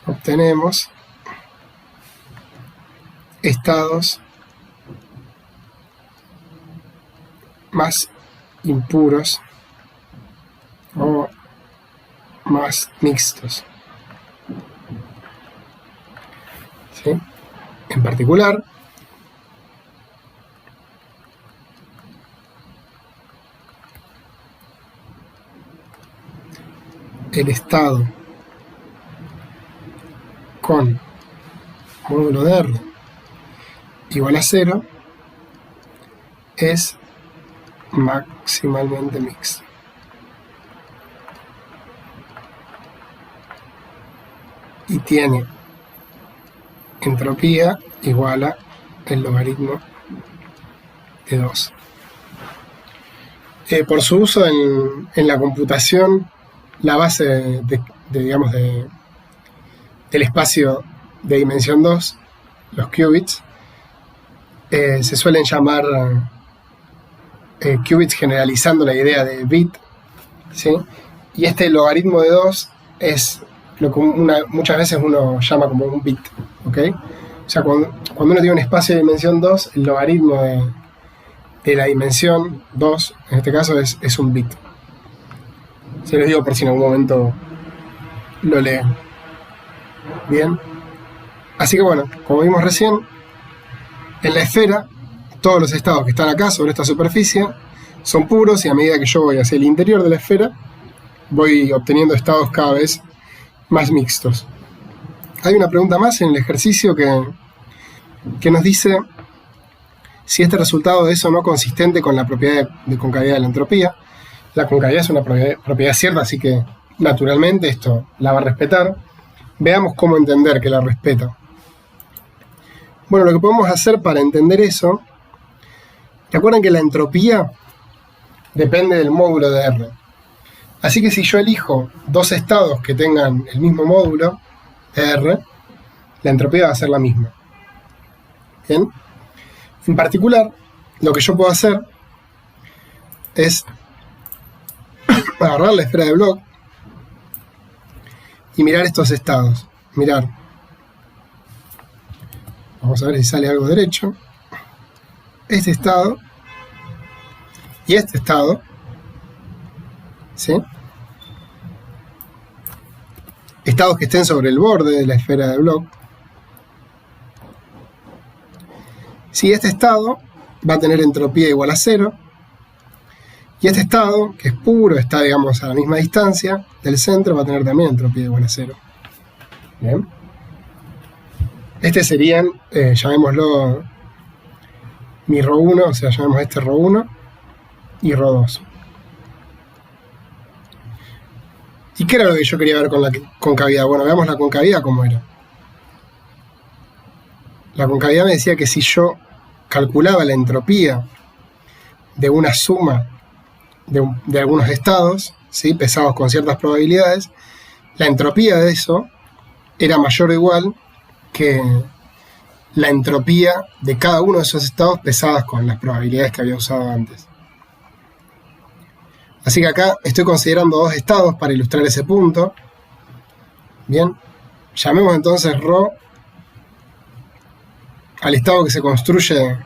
obtenemos estados más impuros o más mixtos, ¿sí? En particular, el estado con módulo de R igual a 0 es maximalmente mixto. Y tiene entropía igual a el logaritmo de 2. Por su uso en la computación, la base del espacio de dimensión 2, los qubits, se suelen llamar qubits generalizando la idea de bit, ¿sí? Y este logaritmo de 2 es lo que muchas veces uno llama como un bit, ¿ok? O sea, cuando uno tiene un espacio de dimensión 2, el logaritmo de la dimensión 2, en este caso, es un bit. Se los digo por si en algún momento lo leen. Bien. Así que bueno, como vimos recién, en la esfera, todos los estados que están acá sobre esta superficie son puros, y a medida que yo voy hacia el interior de la esfera, voy obteniendo estados cada vez más mixtos. Hay una pregunta más en el ejercicio que nos dice si este resultado es o no consistente con la propiedad de concavidad de la entropía. La concavidad es una propiedad cierta, así que naturalmente esto la va a respetar. Veamos cómo entender que la respeta. Bueno, lo que podemos hacer para entender eso, recuerden que la entropía depende del módulo de R. Así que si yo elijo dos estados que tengan el mismo módulo de R, la entropía va a ser la misma. ¿Bien? En particular, lo que yo puedo hacer es agarrar la esfera de Bloch y mirar estos estados. Mirar. Vamos a ver si sale algo derecho. Este estado y este estado, ¿sí? Estados que estén sobre el borde de la esfera de Bloch. Si este estado va a tener entropía igual a 0, y este estado, que es puro, está, digamos, a la misma distancia del centro, va a tener también entropía igual a 0. Bien. Este serían, llamémoslo mi ρ1, o sea, llamemos este ρ1 y ρ2. ¿Y qué era lo que yo quería ver con la concavidad? Bueno, veamos la concavidad cómo era. La concavidad me decía que si yo calculaba la entropía de una suma de algunos estados, ¿sí?, pesados con ciertas probabilidades, la entropía de eso era mayor o igual que la entropía de cada uno de esos estados pesadas con las probabilidades que había usado antes. Así que acá estoy considerando dos estados para ilustrar ese punto. Bien, llamemos entonces ρ al estado que se construye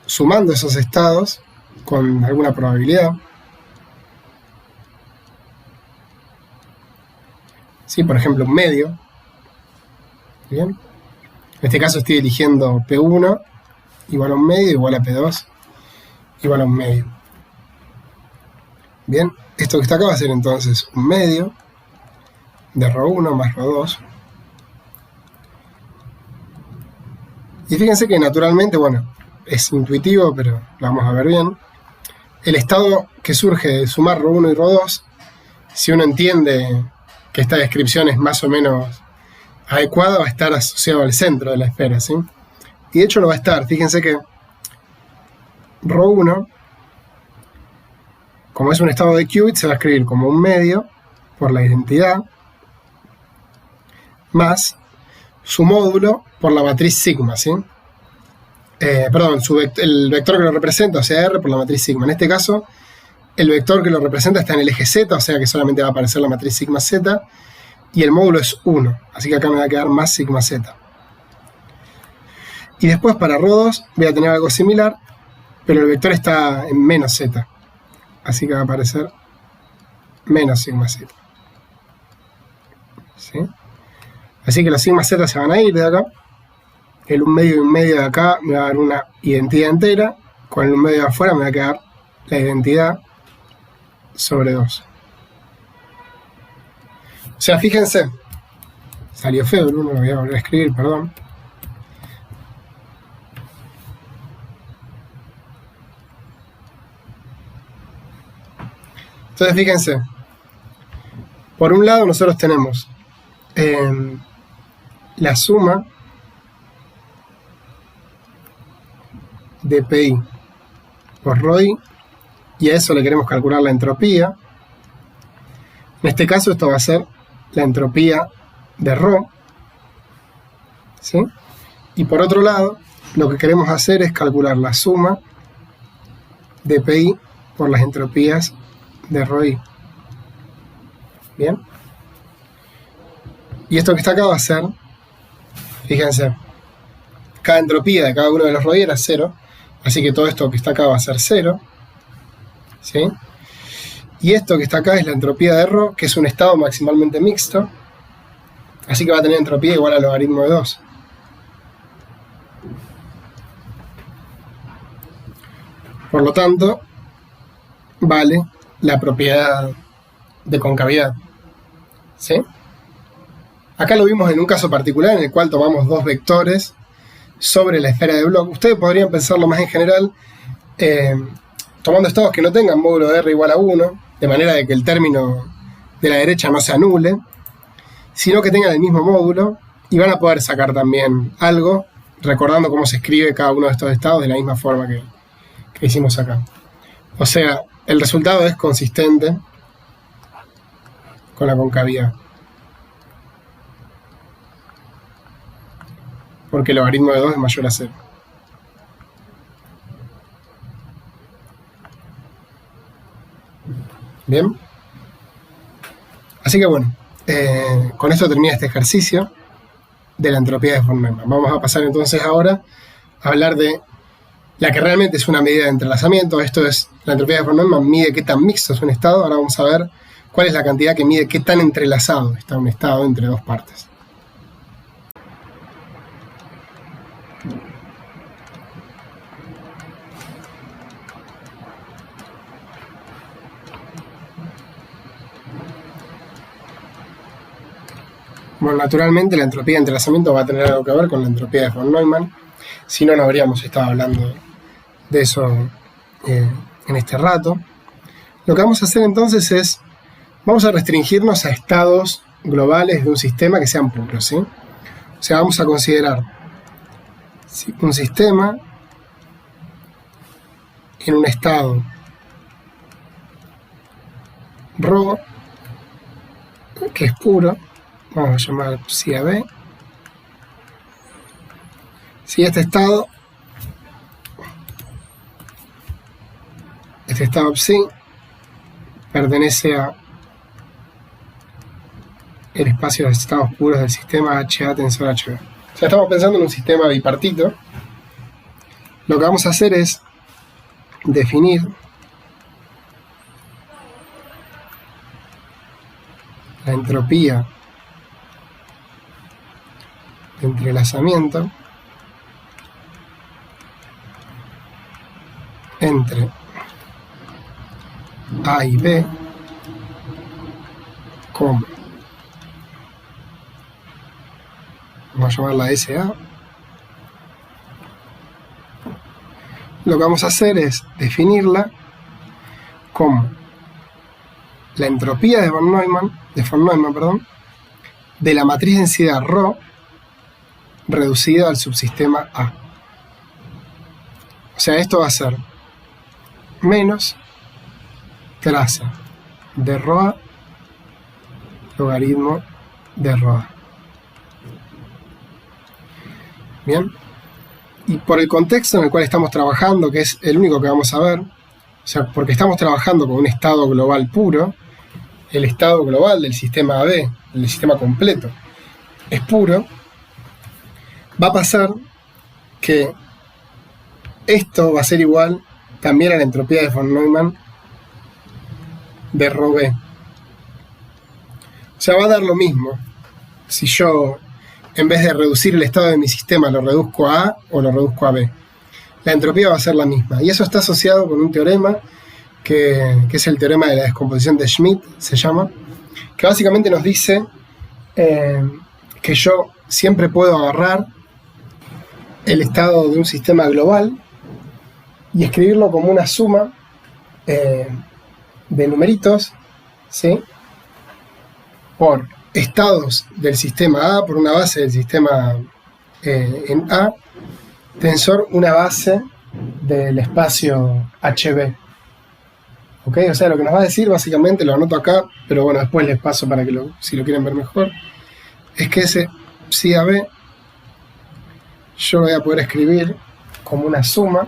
sumando esos estados con alguna probabilidad. ¿sí? Por ejemplo, un medio. Bien. En este caso estoy eligiendo P1 igual a un medio, igual a P2 igual a un medio. Bien, esto que está acá va a ser entonces un medio de ρ1 más ρ2. Y fíjense que naturalmente, bueno, es intuitivo, pero lo vamos a ver bien. El estado que surge de sumar ρ1 y ρ2, si uno entiende que esta descripción es más o menos adecuada, va a estar asociado al centro de la esfera, ¿sí? Y de hecho lo va a estar. Fíjense que ρ1, como es un estado de qubit, se va a escribir como un medio por la identidad más su módulo por la matriz sigma, ¿sí? Perdón, el vector que lo representa, o sea, R por la matriz sigma. En este caso, el vector que lo representa está en el eje Z, o sea que solamente va a aparecer la matriz sigma Z, y el módulo es 1, así que acá me va a quedar más sigma Z. Y después para ρ2 voy a tener algo similar, pero el vector está en menos Z, así que va a aparecer menos sigma Z. ¿Sí? Así que los sigma Z se van a ir de acá. El 1 medio y 1 medio de acá me va a dar una identidad entera. Con el 1 medio de afuera me va a quedar la identidad sobre 2. O sea, fíjense. Salió feo el 1, lo voy a volver a escribir, perdón. Entonces, fíjense. Por un lado nosotros tenemos la suma de PI por ρI, y a eso le queremos calcular la entropía. En este caso esto va a ser la entropía de ρ, ¿sí? Y por otro lado, lo que queremos hacer es calcular la suma de PI por las entropías de ρI. Bien. Y esto que está acá va a ser, fíjense, cada entropía de cada uno de los ρI era 0, así que todo esto que está acá va a ser 0, ¿sí? Y esto que está acá es la entropía de ρ, que es un estado maximalmente mixto, así que va a tener entropía igual al logaritmo de 2. Por lo tanto, vale la propiedad de concavidad, ¿sí? Acá lo vimos en un caso particular en el cual tomamos dos vectores sobre la esfera de Bloch. Ustedes podrían pensarlo más en general, tomando estados que no tengan módulo de R igual a 1, de manera de que el término de la derecha no se anule, sino que tengan el mismo módulo, y van a poder sacar también algo, recordando cómo se escribe cada uno de estos estados de la misma forma que hicimos acá. O sea, el resultado es consistente con la concavidad, porque el logaritmo de 2 es mayor a 0. Bien. Así que bueno, con esto termina este ejercicio de la entropía de von Neumann. Vamos a pasar entonces ahora a hablar de la que realmente es una medida de entrelazamiento. Esto es, la entropía de von Neumann mide qué tan mixto es un estado. Ahora vamos a ver cuál es la cantidad que mide qué tan entrelazado está un estado entre dos partes. Bueno, naturalmente la entropía de entrelazamiento va a tener algo que ver con la entropía de von Neumann, si no, no habríamos estado hablando de eso en este rato. Lo que vamos a hacer entonces es, vamos a restringirnos a estados globales de un sistema que sean puros, ¿sí? O sea, vamos a considerar un sistema en un estado ρ, que es puro. Vamos a llamar psi a b. Si este estado psi pertenece a el espacio de estados puros del sistema HA tensor HB. O sea, estamos pensando en un sistema bipartito. Lo que vamos a hacer es definir la entropía entrelazamiento entre A y B, como vamos a llamarla SA. Lo que vamos a hacer es definirla como la entropía de von Neumann, de la matriz densidad ρ reducida al subsistema A. O sea, esto va a ser menos traza de ρA logaritmo de ρA. Bien. Y por el contexto en el cual estamos trabajando, que es el único que vamos a ver, o sea, porque estamos trabajando con un estado global puro, el estado global del sistema AB, del sistema completo, es puro, va a pasar que esto va a ser igual también a la entropía de von Neumann de ρB. O sea, va a dar lo mismo si yo, en vez de reducir el estado de mi sistema, lo reduzco a A o lo reduzco a B. La entropía va a ser la misma. Y eso está asociado con un teorema que es el teorema de la descomposición de Schmidt, se llama, que básicamente nos dice que yo siempre puedo agarrar el estado de un sistema global y escribirlo como una suma de numeritos, ¿sí?, por estados del sistema A, por una base del sistema en A, tensor una base del espacio HB. ¿Ok? O sea, lo que nos va a decir, básicamente, lo anoto acá, pero bueno, después les paso para que si lo quieren ver mejor, es que ese psi AB yo lo voy a poder escribir como una suma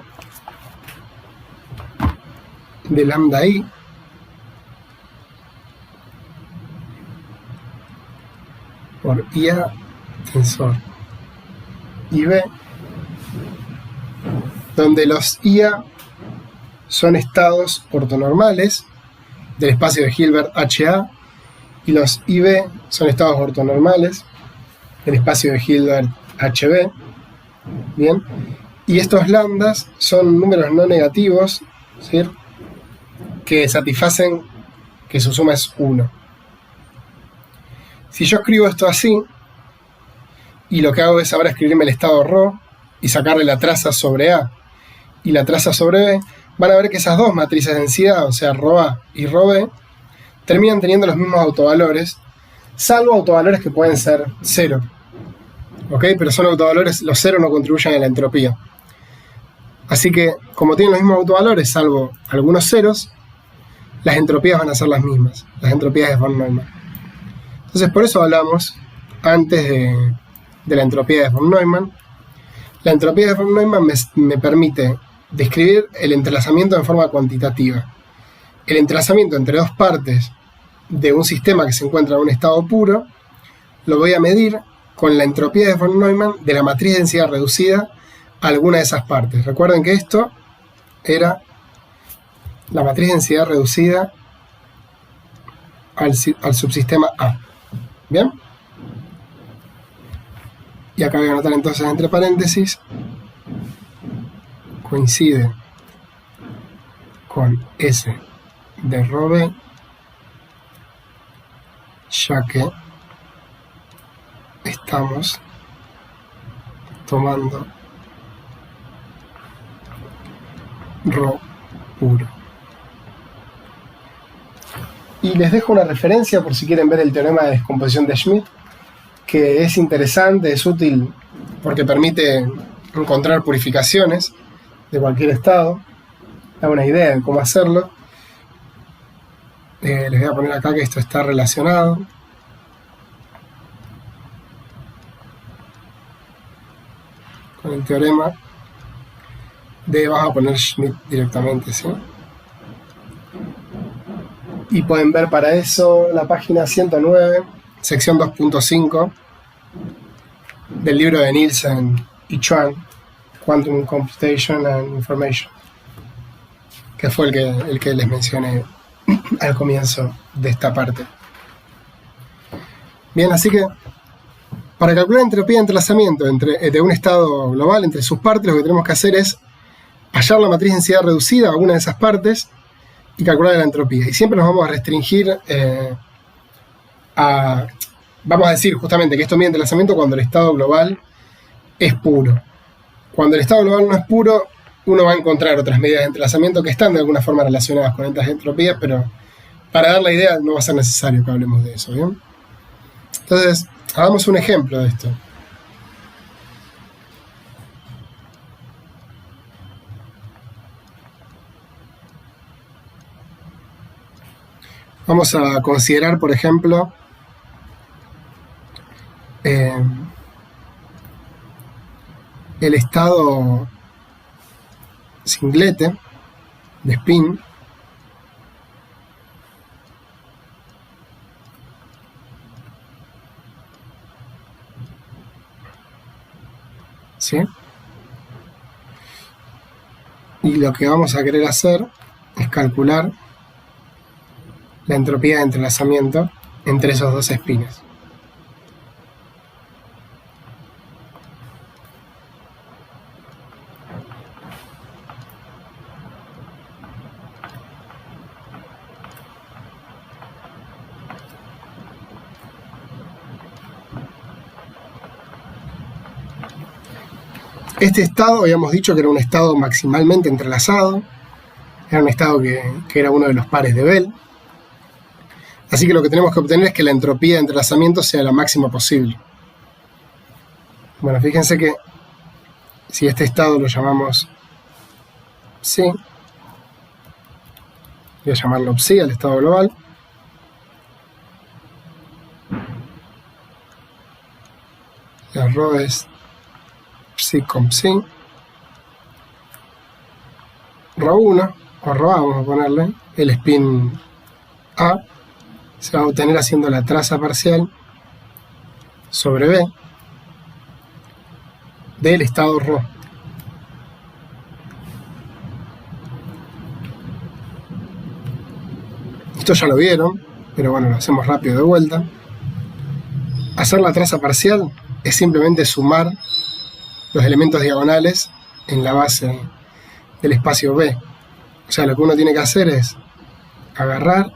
de lambda I por IA tensor IB, donde los IA son estados ortonormales del espacio de Hilbert HA y los IB son estados ortonormales del espacio de Hilbert HB. Bien, y estos lambdas son números no negativos, ¿sí?, que satisfacen que su suma es 1. Si yo escribo esto así, y lo que hago es ahora escribirme el estado ρ y sacarle la traza sobre A y la traza sobre B, van a ver que esas dos matrices de densidad, o sea, ρA y ρB, terminan teniendo los mismos autovalores, salvo autovalores que pueden ser 0. ¿Ok? Pero son autovalores, los 0 no contribuyen a la entropía. Así que, como tienen los mismos autovalores, salvo algunos ceros, las entropías van a ser las mismas, las entropías de von Neumann. Entonces, por eso hablamos antes de la entropía de von Neumann. La entropía de von Neumann me permite describir el entrelazamiento en forma cuantitativa. El entrelazamiento entre dos partes de un sistema que se encuentra en un estado puro lo voy a medir con la entropía de von Neumann de la matriz de densidad reducida a alguna de esas partes. Recuerden que esto era la matriz de densidad reducida al subsistema A. ¿Bien? Y acá voy a anotar entonces entre paréntesis, coincide con S de ρB, ya que estamos tomando ρ puro. Y les dejo una referencia por si quieren ver el teorema de descomposición de Schmidt, que es interesante, es útil porque permite encontrar purificaciones de cualquier estado. Da una idea de cómo hacerlo. Les voy a poner acá que esto está relacionado. Con el teorema vamos a poner Schmidt directamente, ¿sí? Y pueden ver para eso la página 109, sección 2.5 del libro de Nielsen y Chuang, Quantum Computation and Information, que fue el que les mencioné al comienzo de esta parte. Bien, así que Para calcular la entropía de entrelazamiento de un estado global entre sus partes, lo que tenemos que hacer es hallar la matriz de densidad reducida a una de esas partes y calcular la entropía. Y siempre nos vamos a restringir vamos a decir justamente que esto mide entrelazamiento cuando el estado global es puro. Cuando el estado global no es puro, uno va a encontrar otras medidas de entrelazamiento que están de alguna forma relacionadas con estas entropías, pero para dar la idea no va a ser necesario que hablemos de eso, ¿bien? Entonces, hagamos un ejemplo de esto. Vamos a considerar, por ejemplo, el estado singlete de spin ¿sí? Y lo que vamos a querer hacer es calcular la entropía de entrelazamiento entre esos dos espines. Este estado habíamos dicho que era un estado maximalmente entrelazado, era un estado que era uno de los pares de Bell. Así que lo que tenemos que obtener es que la entropía de entrelazamiento sea la máxima posible. Bueno, fíjense que si este estado lo llamamos psi, voy a llamarlo psi al estado global. La ρ es psi con psi. ρ1 o ρ A, vamos a ponerle, el spin A se va a obtener haciendo la traza parcial sobre B del estado ρ. Esto ya lo vieron, pero bueno, lo hacemos rápido de vuelta. Hacer la traza parcial es simplemente sumar los elementos diagonales en la base del espacio B. O sea, lo que uno tiene que hacer es agarrar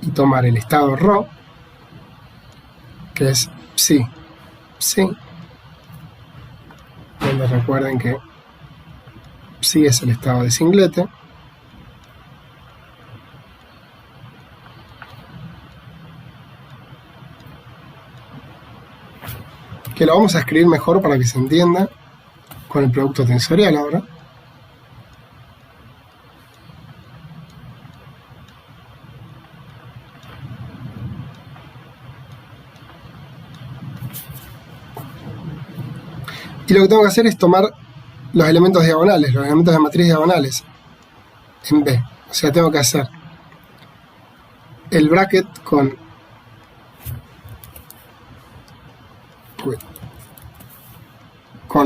y tomar el estado ρ, que es psi, psi, donde recuerden que psi es el estado de singlete, que lo vamos a escribir mejor para que se entienda con el producto tensorial ahora. Y lo que tengo que hacer es tomar los elementos diagonales, los elementos de matriz diagonales en B. O sea, tengo que hacer el bracket con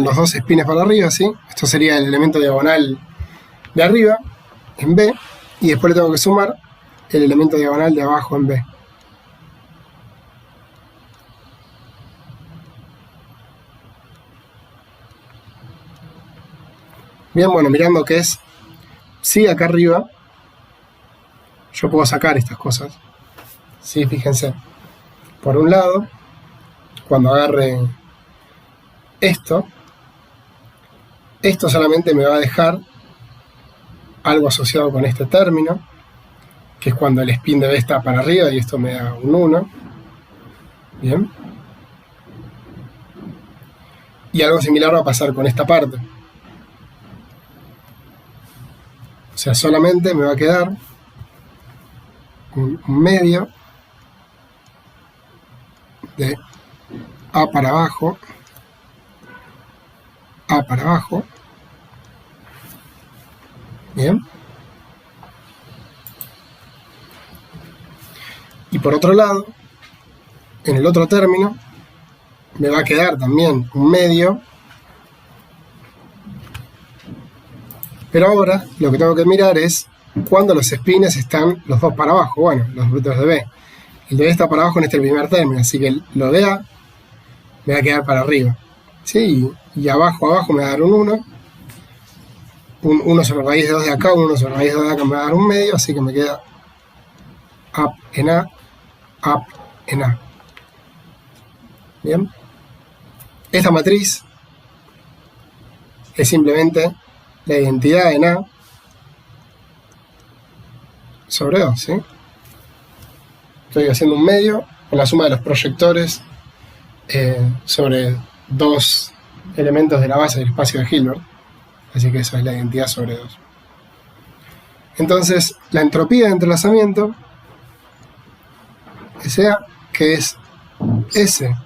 los dos espines para arriba, ¿sí? Esto sería el elemento diagonal de arriba en B, y después le tengo que sumar el elemento diagonal de abajo en B. Bien, bueno, mirando que es psi acá arriba, yo puedo sacar estas cosas. Sí, fíjense. Por un lado, cuando agarre esto solamente me va a dejar algo asociado con este término, que es cuando el spin de B está para arriba, y esto me da un 1. Bien. Y algo similar va a pasar con esta parte. O sea, solamente me va a quedar un medio de A para abajo, A para abajo. Bien. Y por otro lado, en el otro término, me va a quedar también un medio. Pero ahora lo que tengo que mirar es cuando los spines están los dos para abajo. Bueno, los brutos de B. El de B está para abajo en este primer término, así que lo de A me va a quedar para arriba, ¿sí? Y abajo me va a dar un 1. Un 1 sobre raíz de 2 de acá, un 1 sobre raíz de 2 de acá me va a dar un medio, así que me queda up en A, up en A. Bien. Esta matriz es simplemente la identidad en A sobre 2, ¿sí? Estoy haciendo un medio con la suma de los proyectores sobre dos elementos de la base del espacio de Hilbert. Así que eso es la identidad sobre 2. Entonces, la entropía de entrelazamiento, SA, que es S,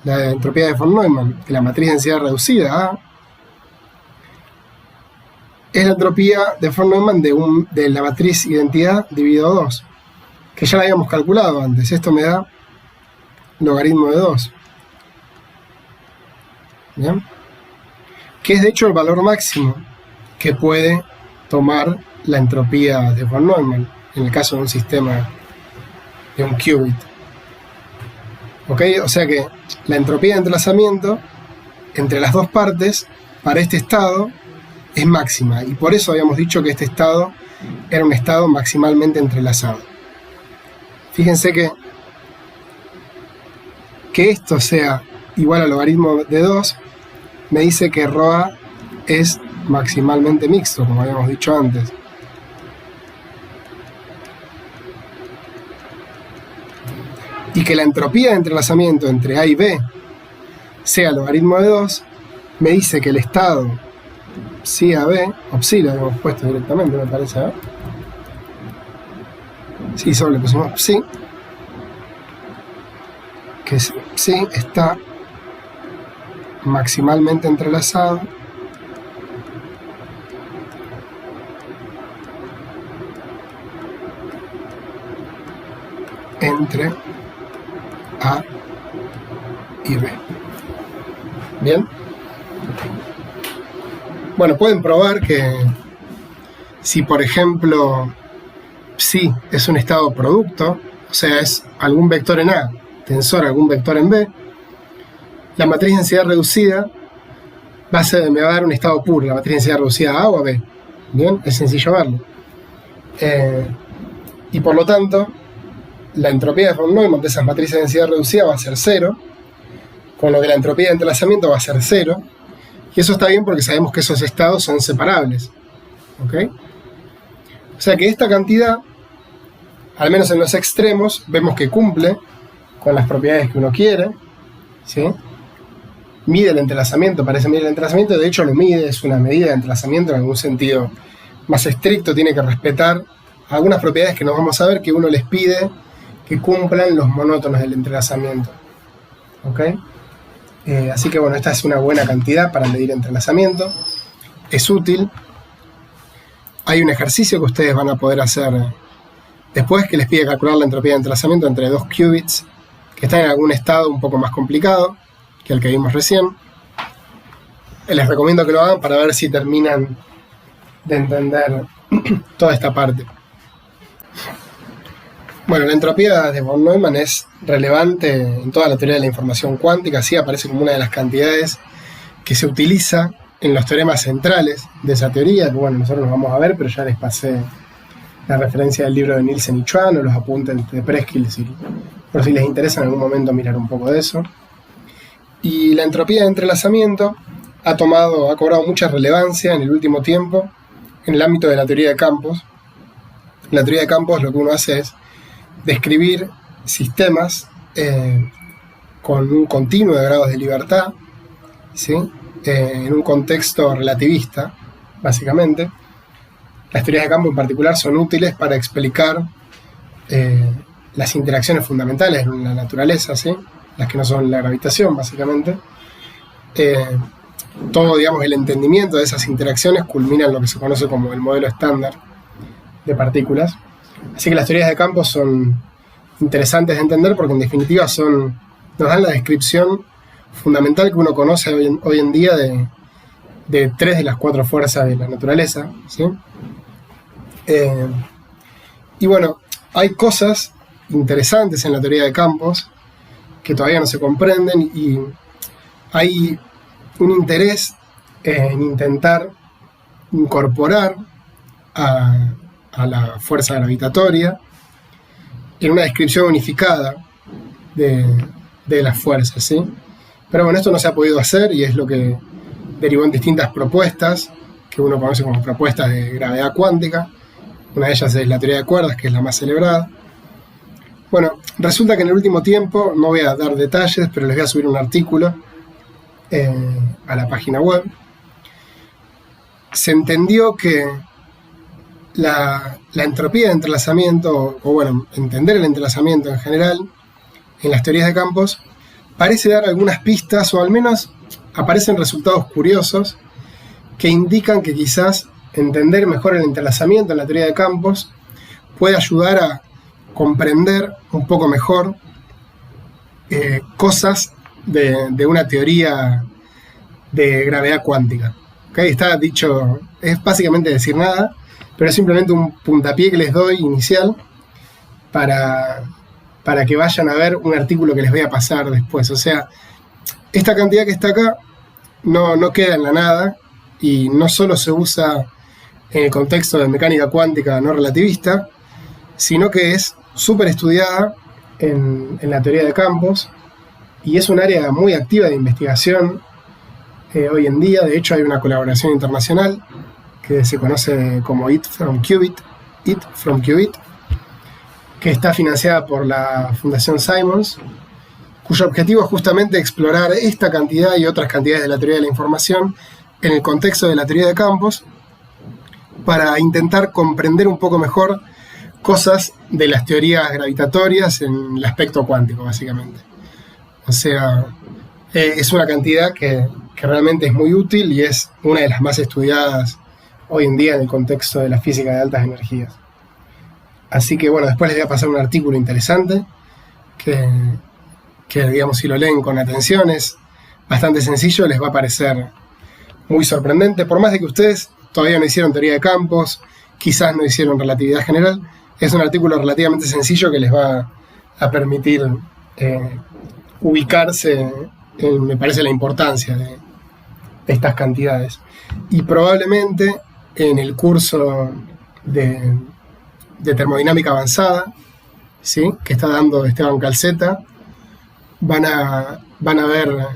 la entropía de von Neumann, de la matriz de densidad reducida A, es la entropía de von Neumann de la matriz identidad dividido 2, que ya la habíamos calculado antes. Esto me da logaritmo de 2. ¿Bien? Que es de hecho el valor máximo que puede tomar la entropía de von Neumann en el caso de un sistema de un qubit. ¿Ok? O sea que la entropía de entrelazamiento entre las dos partes para este estado es máxima, y por eso habíamos dicho que este estado era un estado maximalmente entrelazado. Fíjense que esto sea igual al logaritmo de 2 me dice que ρ es maximalmente mixto, como habíamos dicho antes. Y que la entropía de entrelazamiento entre A y B sea logaritmo de 2, me dice que el estado psi a B, o psi lo habíamos puesto directamente, me parece, ¿eh? Sí, solo le pusimos psi, que psi está maximalmente entrelazado entre A y B. Bien. Bueno, pueden probar que si por ejemplo psi es un estado producto, o sea, es algún vector en A tensor a algún vector en B, la matriz de densidad reducida me va a dar un estado puro, la matriz de densidad reducida a A o a B. Bien, es sencillo verlo. Y por lo tanto, la entropía de von Neumann de esas matrices de densidad reducida va a ser 0, con lo que la entropía de entrelazamiento va a ser 0, y eso está bien porque sabemos que esos estados son separables. ¿Ok? O sea que esta cantidad, al menos en los extremos, vemos que cumple con las propiedades que uno quiere, ¿sí? Mide el entrelazamiento, parece medir el entrelazamiento, de hecho lo mide, es una medida de entrelazamiento en algún sentido más estricto, tiene que respetar algunas propiedades que nos vamos a ver que uno les pide que cumplan los monótonos del entrelazamiento. ¿Ok? Así que bueno, esta es una buena cantidad para medir entrelazamiento, es útil. Hay un ejercicio que ustedes van a poder hacer después que les pide calcular la entropía de entrelazamiento entre dos qubits que están en algún estado un poco más complicado que el que vimos recién. Les recomiendo que lo hagan para ver si terminan de entender toda esta parte. Bueno, la entropía de von Neumann es relevante en toda la teoría de la información cuántica, sí aparece como una de las cantidades que se utiliza en los teoremas centrales de esa teoría, que bueno, nosotros nos vamos a ver, pero ya les pasé la referencia del libro de Nielsen y Chuan o los apuntes de Preskill, por si les interesa en algún momento mirar un poco de eso. Y la entropía de entrelazamiento ha cobrado mucha relevancia en el último tiempo en el ámbito de la teoría de campos. En la teoría de campos lo que uno hace es describir sistemas con un continuo de grados de libertad, ¿sí? En un contexto relativista, básicamente. Las teorías de campo en particular son útiles para explicar las interacciones fundamentales en la naturaleza, ¿sí? Las que no son la gravitación, básicamente. Todo, digamos, el entendimiento de esas interacciones culmina en lo que se conoce como el modelo estándar de partículas. Así que las teorías de campo son interesantes de entender porque en definitiva nos dan la descripción fundamental que uno conoce hoy en día de 3 de las 4 fuerzas de la naturaleza, ¿sí? Y bueno, hay cosas interesantes en la teoría de campos que todavía no se comprenden y hay un interés en intentar incorporar a la fuerza gravitatoria en una descripción unificada de las fuerzas, ¿sí? Pero bueno, esto no se ha podido hacer y es lo que derivó en distintas propuestas que uno conoce como propuestas de gravedad cuántica. Una de ellas es la teoría de cuerdas, que es la más celebrada. Bueno, resulta que en el último tiempo, no voy a dar detalles, pero les voy a subir un artículo a la página web. Se entendió que la entropía de entrelazamiento, o bueno, entender el entrelazamiento en general, en las teorías de campos, parece dar algunas pistas, o al menos aparecen resultados curiosos que indican que quizás entender mejor el entrelazamiento en la teoría de campos puede ayudar a comprender un poco mejor cosas de una teoría de gravedad cuántica. ¿Okay? Está dicho, es básicamente decir nada, pero es simplemente un puntapié que les doy inicial para que vayan a ver un artículo que les voy a pasar después. O sea, esta cantidad que está acá no queda en la nada y no solo se usa en el contexto de mecánica cuántica no relativista, sino que es súper estudiada en la teoría de campos y es un área muy activa de investigación hoy en día. De hecho, hay una colaboración internacional que se conoce como IT from Qubit, que está financiada por la Fundación Simons, cuyo objetivo es justamente explorar esta cantidad y otras cantidades de la teoría de la información en el contexto de la teoría de campos para intentar comprender un poco mejor cosas de las teorías gravitatorias en el aspecto cuántico, básicamente. O sea, es una cantidad que realmente es muy útil y es una de las más estudiadas hoy en día en el contexto de la física de altas energías. Así que bueno, después les voy a pasar un artículo interesante que digamos, si lo leen con atención es bastante sencillo, les va a parecer muy sorprendente, por más de que ustedes todavía no hicieron teoría de campos, quizás no hicieron relatividad general. Es un artículo relativamente sencillo que les va a permitir ubicarse en, me parece, la importancia de estas cantidades. Y probablemente en el curso de termodinámica avanzada, ¿sí?, que está dando Esteban Calceta, van a ver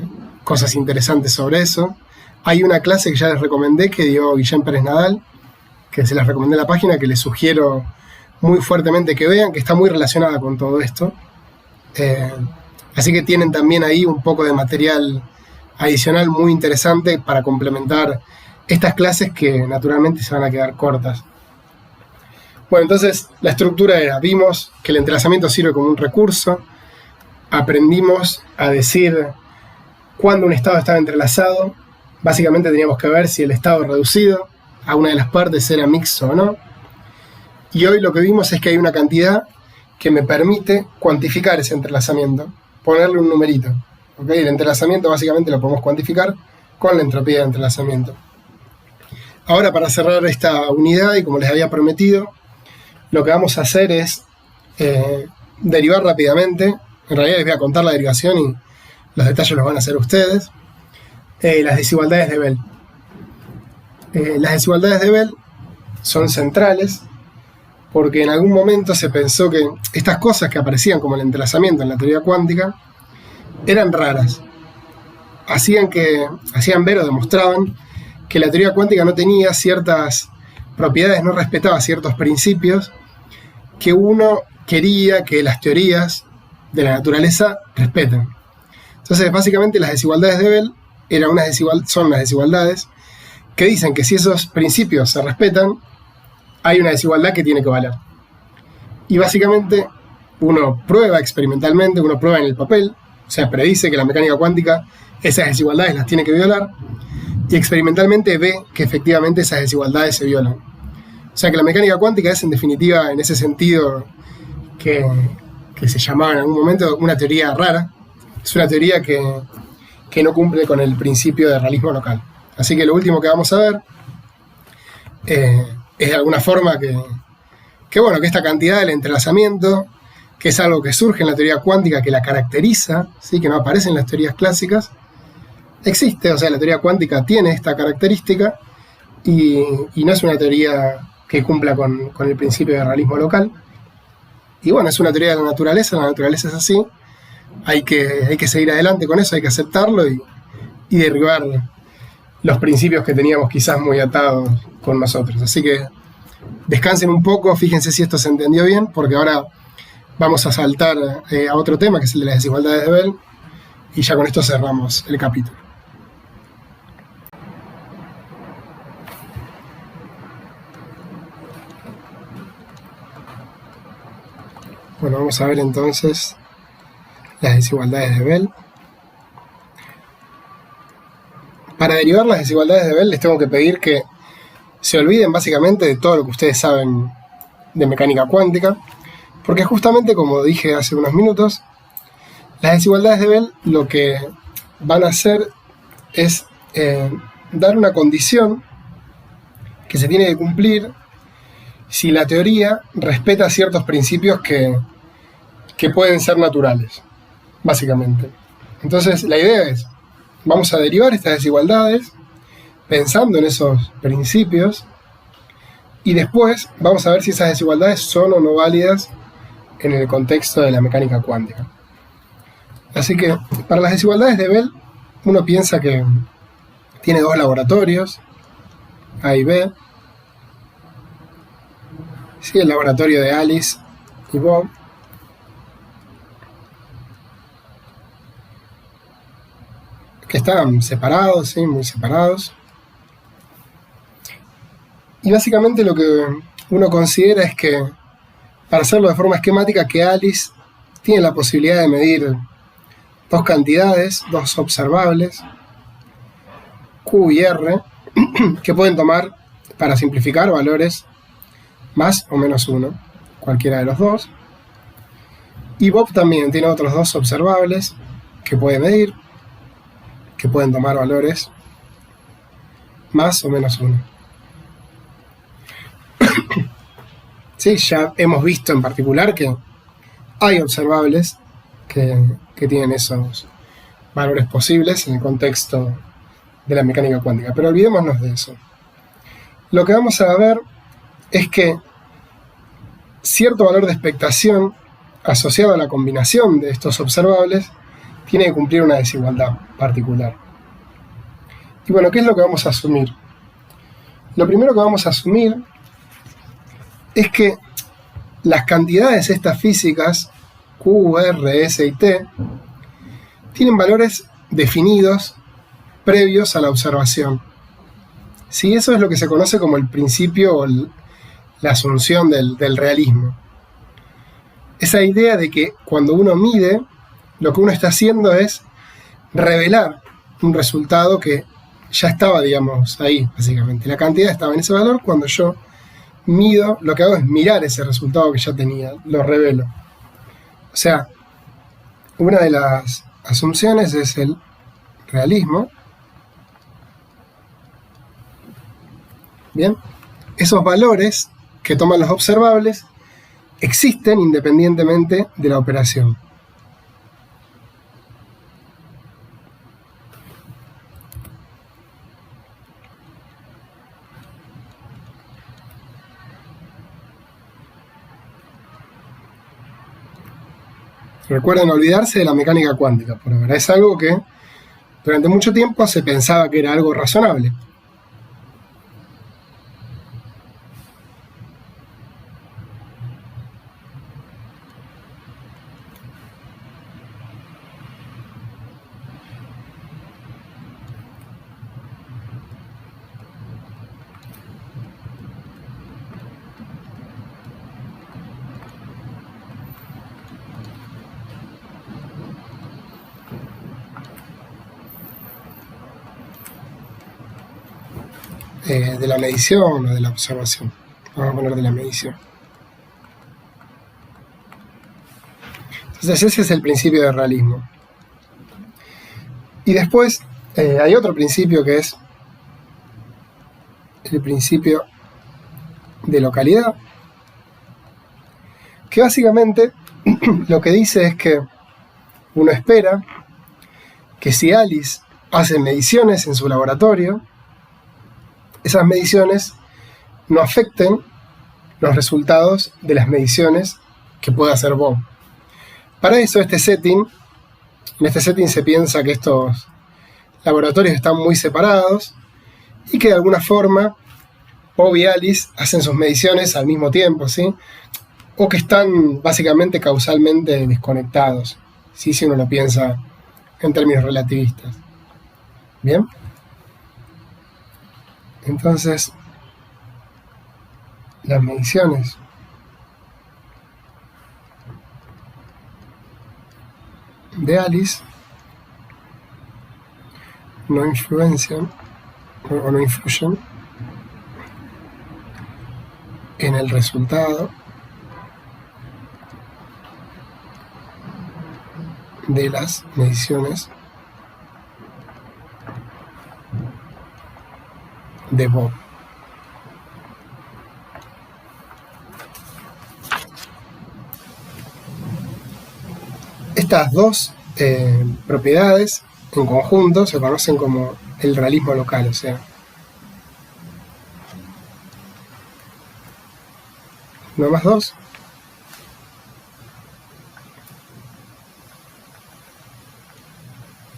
cosas interesantes sobre eso. Hay una clase que ya les recomendé que dio Guillem Pérez Nadal, que se las recomendé en la página, que les sugiero muy fuertemente que vean, que está muy relacionada con todo esto. Así que tienen también ahí un poco de material adicional muy interesante para complementar estas clases que naturalmente se van a quedar cortas. Bueno, entonces la estructura era, vimos que el entrelazamiento sirve como un recurso, aprendimos a decir cuándo un estado estaba entrelazado. Básicamente teníamos que ver si el estado reducido a una de las partes era mixto o no. Y hoy lo que vimos es que hay una cantidad que me permite cuantificar ese entrelazamiento, ponerle un numerito. ¿Okay? El entrelazamiento básicamente lo podemos cuantificar con la entropía de entrelazamiento. Ahora, para cerrar esta unidad, y como les había prometido, lo que vamos a hacer es derivar rápidamente. En realidad les voy a contar la derivación y los detalles los van a hacer ustedes. Las desigualdades de Bell. Las desigualdades de Bell son centrales porque en algún momento se pensó que estas cosas que aparecían como el entrelazamiento en la teoría cuántica eran raras. Hacían ver o demostraban que la teoría cuántica no tenía ciertas propiedades, no respetaba ciertos principios que uno quería que las teorías de la naturaleza respeten. Entonces, básicamente, las desigualdades de Bell son unas desigualdades que dicen que si esos principios se respetan, hay una desigualdad que tiene que valer. Y básicamente, uno prueba experimentalmente, uno prueba en el papel, o sea, predice que la mecánica cuántica esas desigualdades las tiene que violar, y experimentalmente ve que efectivamente esas desigualdades se violan. O sea que la mecánica cuántica es, en definitiva, en ese sentido que se llamaba en algún momento una teoría rara. Es una teoría que no cumple con el principio de realismo local. Así que lo último que vamos a ver es de alguna forma que esta cantidad del entrelazamiento, que es algo que surge en la teoría cuántica, que la caracteriza, ¿sí?, que no aparece en las teorías clásicas, existe, o sea, la teoría cuántica tiene esta característica y no es una teoría que cumpla con el principio de realismo local. Y bueno, es una teoría de la naturaleza es así, hay que seguir adelante con eso, hay que aceptarlo y derribar los principios que teníamos quizás muy atados con nosotros. Así que descansen un poco, fíjense si esto se entendió bien, porque ahora vamos a saltar a otro tema, que es el de las desigualdades de Bell, y ya con esto cerramos el capítulo. Bueno, vamos a ver entonces las desigualdades de Bell. Para derivar las desigualdades de Bell les tengo que pedir que se olviden básicamente de todo lo que ustedes saben de mecánica cuántica, porque justamente, como dije hace unos minutos, las desigualdades de Bell lo que van a hacer es dar una condición que se tiene que cumplir si la teoría respeta ciertos principios que pueden ser naturales, básicamente. Entonces, la idea es, vamos a derivar estas desigualdades pensando en esos principios y después vamos a ver si esas desigualdades son o no válidas en el contexto de la mecánica cuántica. Así que, para las desigualdades de Bell, uno piensa que tiene dos laboratorios, A y B. Sí, el laboratorio de Alice y Bob. Que están separados, ¿sí? Muy separados. Y básicamente lo que uno considera es que, para hacerlo de forma esquemática, que Alice tiene la posibilidad de medir dos cantidades, dos observables, Q y R, que pueden tomar, para simplificar, valores más o menos 1, cualquiera de los dos. Y Bob también tiene otros dos observables que puede medir, que pueden tomar valores más o menos 1. Sí, ya hemos visto en particular que hay observables que tienen esos valores posibles en el contexto de la mecánica cuántica, pero olvidémonos de eso. Lo que vamos a ver es que cierto valor de expectación asociado a la combinación de estos observables tiene que cumplir una desigualdad particular. Y bueno, ¿qué es lo que vamos a asumir? Lo primero que vamos a asumir es que las cantidades estas físicas, Q, R, S y T, tienen valores definidos previos a la observación. Sí, eso es lo que se conoce como el principio o la asunción del realismo. Esa idea de que cuando uno mide, lo que uno está haciendo es revelar un resultado que ya estaba, digamos, ahí, básicamente. La cantidad estaba en ese valor, cuando yo mido, lo que hago es mirar ese resultado que ya tenía, lo revelo. O sea, una de las asunciones es el realismo. Bien, esos valores que toman los observables existen independientemente de la operación. Recuerden olvidarse de la mecánica cuántica, por ahora. Es algo que durante mucho tiempo se pensaba que era algo razonable. De la medición o de la observación. Vamos a poner de la medición. Entonces ese es el principio de realismo. Y después hay otro principio que es el principio de localidad, que básicamente lo que dice es que uno espera que si Alice hace mediciones en su laboratorio, esas mediciones no afecten los resultados de las mediciones que puede hacer Bob. Para eso en este setting se piensa que estos laboratorios están muy separados y que de alguna forma Bob y Alice hacen sus mediciones al mismo tiempo, ¿sí? O que están básicamente causalmente desconectados, ¿sí? Si uno lo piensa en términos relativistas. ¿Bien? Entonces, las mediciones de Alice no influencian o no influyen en el resultado de las mediciones de Bob. Estas dos propiedades en conjunto se conocen como el realismo local, o sea, no más dos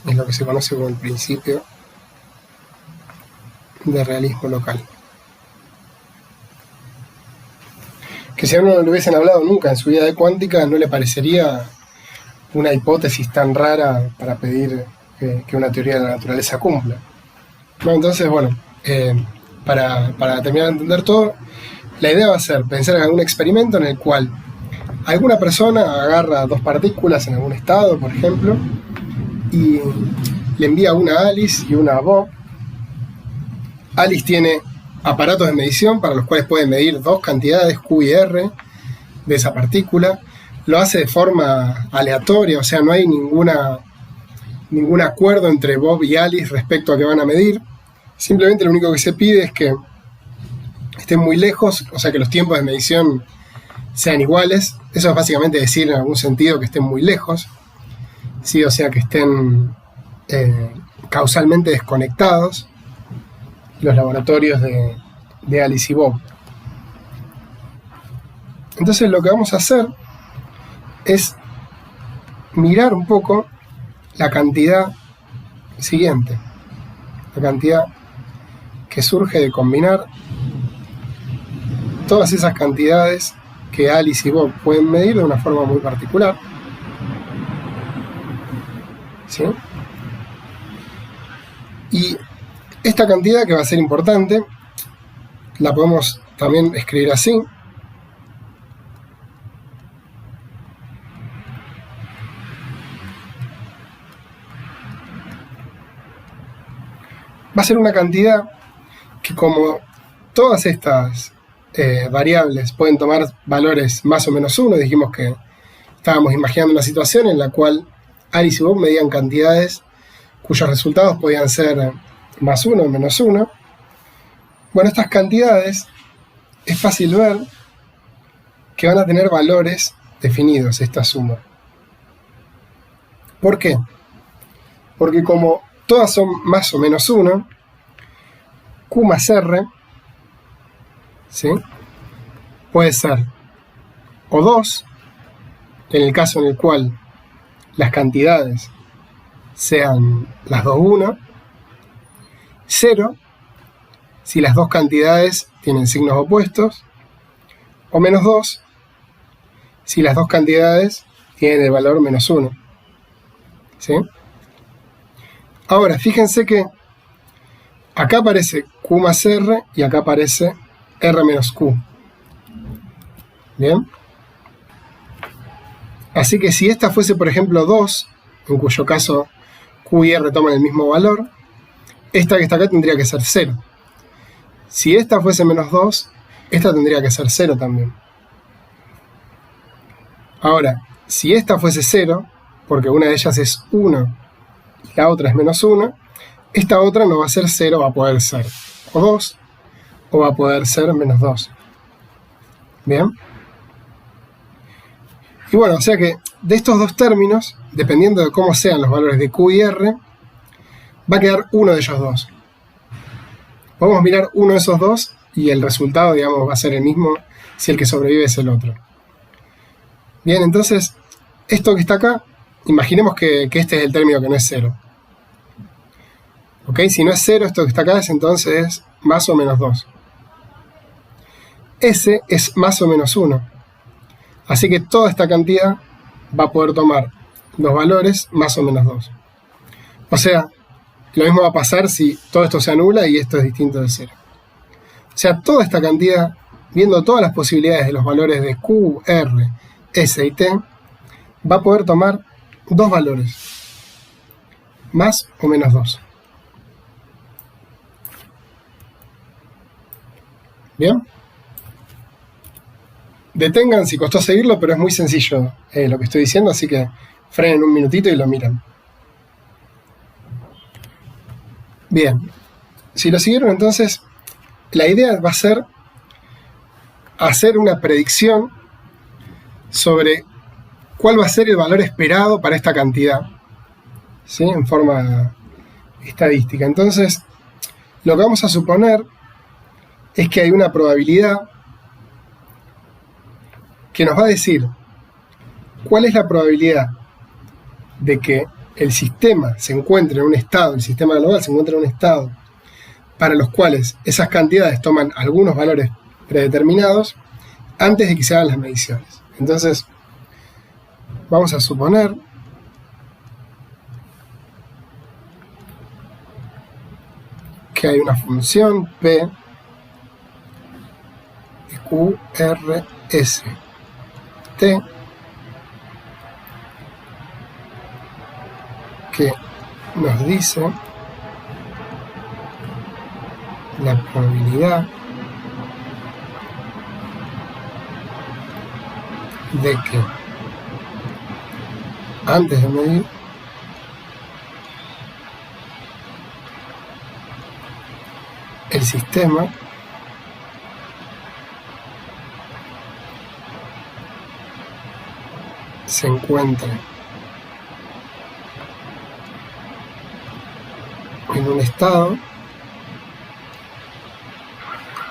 es lo que se conoce como el principio de realismo local. Que si a uno no le hubiesen hablado nunca en su vida de cuántica, no le parecería una hipótesis tan rara para pedir que una teoría de la naturaleza cumpla. ¿No? Entonces, bueno, para terminar de entender todo, la idea va a ser pensar en algún experimento en el cual alguna persona agarra dos partículas en algún estado, por ejemplo, y le envía una a Alice y una a Bob. Alice tiene aparatos de medición para los cuales puede medir dos cantidades, Q y R, de esa partícula. Lo hace de forma aleatoria, o sea, no hay ningún acuerdo entre Bob y Alice respecto a qué van a medir. Simplemente lo único que se pide es que estén muy lejos, o sea, que los tiempos de medición sean iguales. Eso es básicamente decir, en algún sentido, que estén muy lejos, ¿sí? O sea, que estén causalmente desconectados los laboratorios de Alice y Bob. Entonces lo que vamos a hacer es mirar un poco la cantidad siguiente, la cantidad que surge de combinar todas esas cantidades que Alice y Bob pueden medir de una forma muy particular, ¿sí? Y esta cantidad, que va a ser importante, la podemos también escribir así. Va a ser una cantidad que, como todas estas variables pueden tomar valores más o menos 1, dijimos que estábamos imaginando una situación en la cual Alice y Bob medían cantidades cuyos resultados podían ser más 1 o menos 1. Bueno, estas cantidades es fácil ver que van a tener valores definidos, esta suma. ¿Por qué? Porque como todas son más o menos 1, Q más R, ¿sí?, puede ser o 2, en el caso en el cual las cantidades sean las dos 1, 0, si las dos cantidades tienen signos opuestos, o menos 2, si las dos cantidades tienen el valor menos 1. ¿Sí? Ahora, fíjense que acá aparece Q más R y acá aparece R menos Q. ¿Bien? Así que si esta fuese, por ejemplo, 2, en cuyo caso Q y R toman el mismo valor, esta que está acá tendría que ser 0. Si esta fuese menos 2, esta tendría que ser 0 también. Ahora, si esta fuese 0, porque una de ellas es 1 y la otra es menos 1, esta otra no va a ser 0, va a poder ser o 2 o va a poder ser menos 2. ¿Bien? Y bueno, o sea que de estos dos términos, dependiendo de cómo sean los valores de Q y R, va a quedar uno de ellos dos. Podemos mirar uno de esos dos y el resultado, digamos, va a ser el mismo si el que sobrevive es el otro. Bien, entonces, esto que está acá, imaginemos que este es el término que no es 0. ¿Ok? Si no es 0, esto que está acá es entonces más o menos 2. S es más o menos 1. Así que toda esta cantidad va a poder tomar los valores más o menos 2. O sea, lo mismo va a pasar si todo esto se anula y esto es distinto de 0. O sea, toda esta cantidad, viendo todas las posibilidades de los valores de Q, R, S y T, va a poder tomar dos valores, más o menos 2. ¿Bien? Detengan si costó seguirlo, pero es muy sencillo lo que estoy diciendo, así que frenen un minutito y lo miran. Bien, si lo siguieron entonces, la idea va a ser hacer una predicción sobre cuál va a ser el valor esperado para esta cantidad, ¿sí? En forma estadística. Entonces, lo que vamos a suponer es que hay una probabilidad que nos va a decir cuál es la probabilidad de que el sistema se encuentre en un estado, el sistema global se encuentre en un estado para los cuales esas cantidades toman algunos valores predeterminados antes de que se hagan las mediciones. Entonces, vamos a suponer que hay una función P de Q, R, S, T que nos dice la probabilidad de que antes de medir el sistema se encuentre en un estado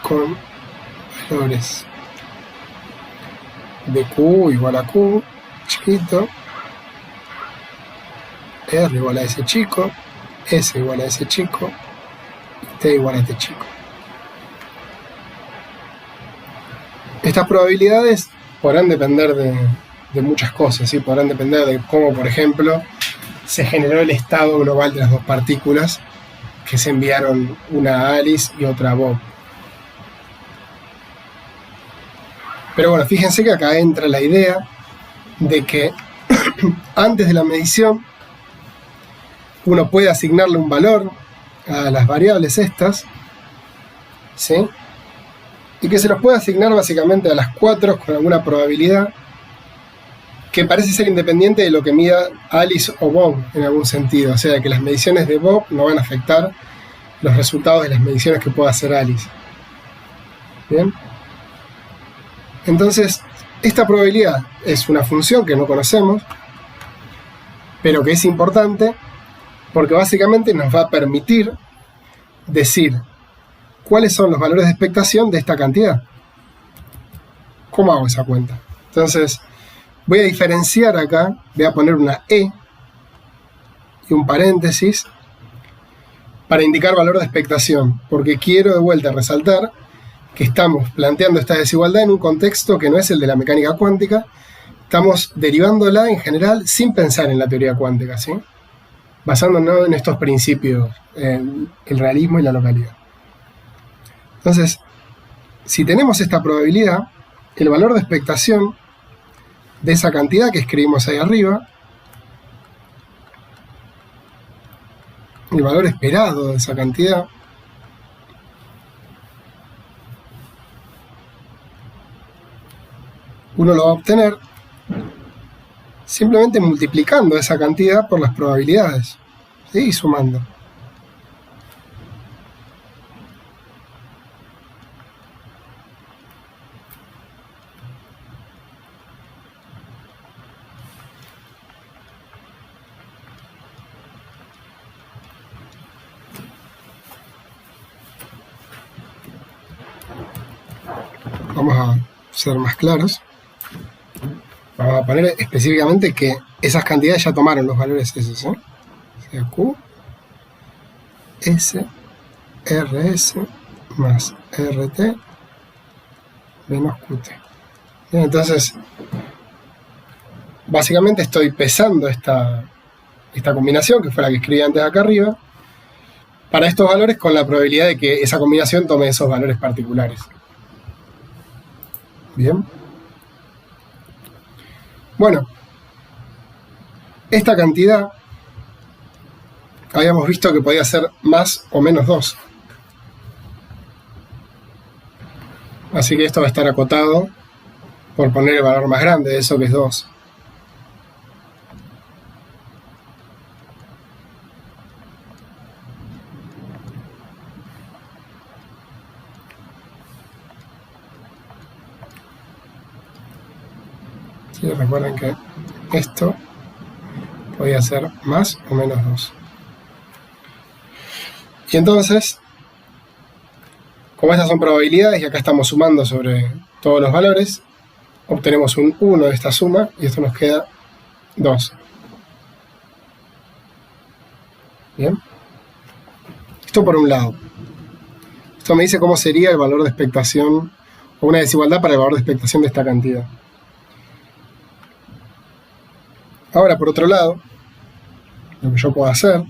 con valores de Q igual a Q chiquito, R igual a S chico, S igual a S chico, y T igual a T chico. Estas probabilidades podrán depender de muchas cosas, ¿sí? Podrán depender de cómo, por ejemplo, se generó el estado global de las dos partículas que se enviaron, una a Alice y otra a Bob. Pero bueno, fíjense que acá entra la idea de que antes de la medición uno puede asignarle un valor a las variables estas, ¿sí? Y que se los puede asignar básicamente a las 4 con alguna probabilidad que parece ser independiente de lo que mida Alice o Bob en algún sentido. O sea, que las mediciones de Bob no van a afectar los resultados de las mediciones que pueda hacer Alice. ¿Bien? Entonces, esta probabilidad es una función que no conocemos, pero que es importante porque básicamente nos va a permitir decir cuáles son los valores de expectación de esta cantidad. ¿Cómo hago esa cuenta? Entonces, voy a diferenciar acá, voy a poner una E y un paréntesis para indicar valor de expectación, porque quiero de vuelta resaltar que estamos planteando esta desigualdad en un contexto que no es el de la mecánica cuántica, estamos derivándola en general sin pensar en la teoría cuántica, ¿sí? Basándonos en estos principios, el realismo y la localidad. Entonces, si tenemos esta probabilidad, el valor de expectación de esa cantidad que escribimos ahí arriba, el valor esperado de esa cantidad, uno lo va a obtener simplemente multiplicando esa cantidad por las probabilidades, ¿sí? Y sumando. vamos a ser más claros. Vamos a poner específicamente que esas cantidades ya tomaron los valores esos, ¿eh? O sea, Q, S, RS más RT menos QT. Bien, entonces, básicamente estoy pesando esta combinación, que fue la que escribí antes acá arriba, para estos valores con la probabilidad de que esa combinación tome esos valores particulares. Bien. Bueno, esta cantidad habíamos visto que podía ser más o menos 2. Así que esto va a estar acotado por poner el valor más grande de eso, que es 2. Sí, recuerden que esto podía ser más o menos 2. Y entonces, como estas son probabilidades y acá estamos sumando sobre todos los valores, obtenemos un 1 de esta suma y esto nos queda 2. Bien. Esto por un lado. Esto me dice cómo sería el valor de expectación o una desigualdad para el valor de expectación de esta cantidad. Ahora, por otro lado, lo que yo puedo hacer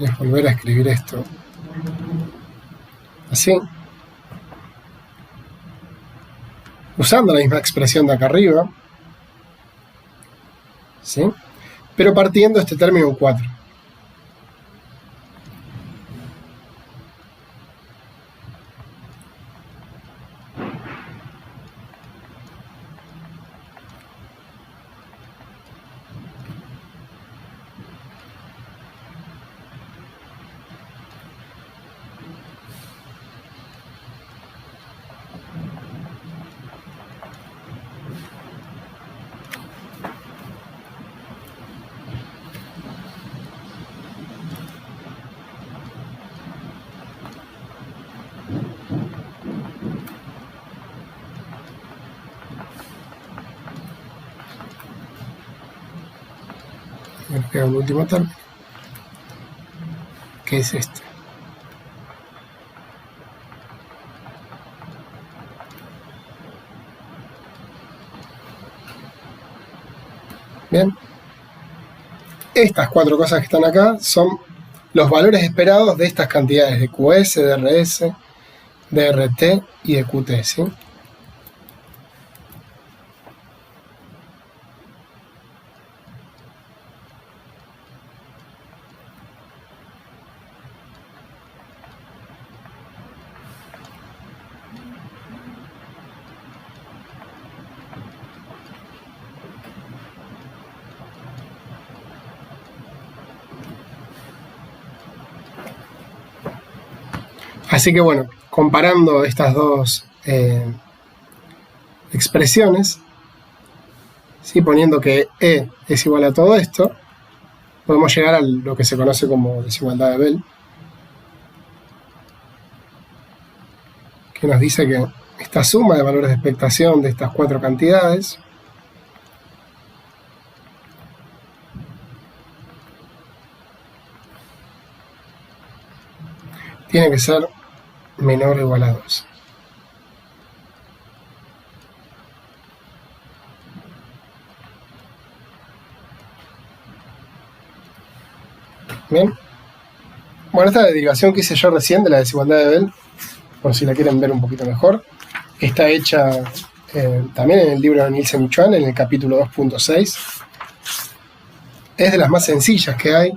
es volver a escribir esto así, usando la misma expresión de acá arriba, ¿sí? Pero partiendo este término en 4. Me queda un último término, que es este. Bien. Estas 4 cosas que están acá son los valores esperados de estas cantidades de QS, de RS, de RT y de QT, ¿sí? Así que bueno, comparando estas dos expresiones, ¿sí? Poniendo que E es igual a todo esto, podemos llegar a lo que se conoce como desigualdad de Bell, que nos dice que esta suma de valores de expectación de estas 4 cantidades tiene que ser menor o igual a 2. Bien. Bueno, esta derivación que hice yo recién de la desigualdad de Bell, por si la quieren ver un poquito mejor, está hecha también en el libro de Nielsen y Chuan, en el capítulo 2.6. Es de las más sencillas que hay.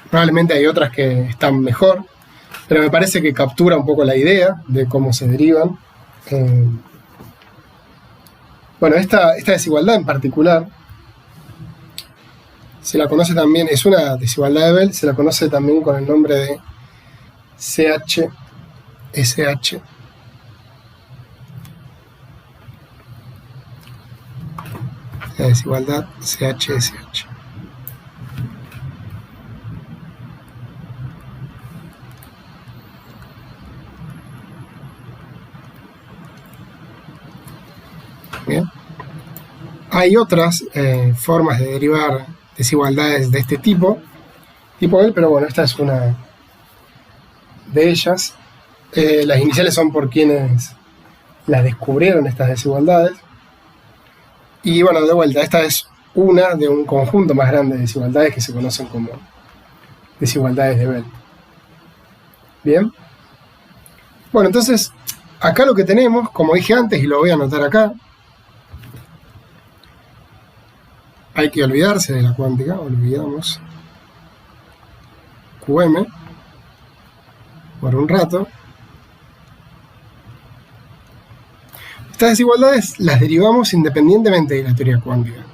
Probablemente hay otras que están mejor, pero me parece que captura un poco la idea de cómo se derivan. Bueno, esta desigualdad en particular se la conoce también, es una desigualdad de Bell, se la conoce también con el nombre de CH-SH. La desigualdad CH-SH. Bien. Hay otras formas de derivar desigualdades de este tipo L, pero bueno, esta es una de ellas. Las iniciales son por quienes las descubrieron, estas desigualdades. Y bueno, de vuelta, esta es una de un conjunto más grande de desigualdades que se conocen como desigualdades de Bell. Bien. Bueno, entonces, acá lo que tenemos, como dije antes, y lo voy a anotar acá, hay que olvidarse de la cuántica, olvidamos QM por un rato. Estas desigualdades las derivamos independientemente de la teoría cuántica.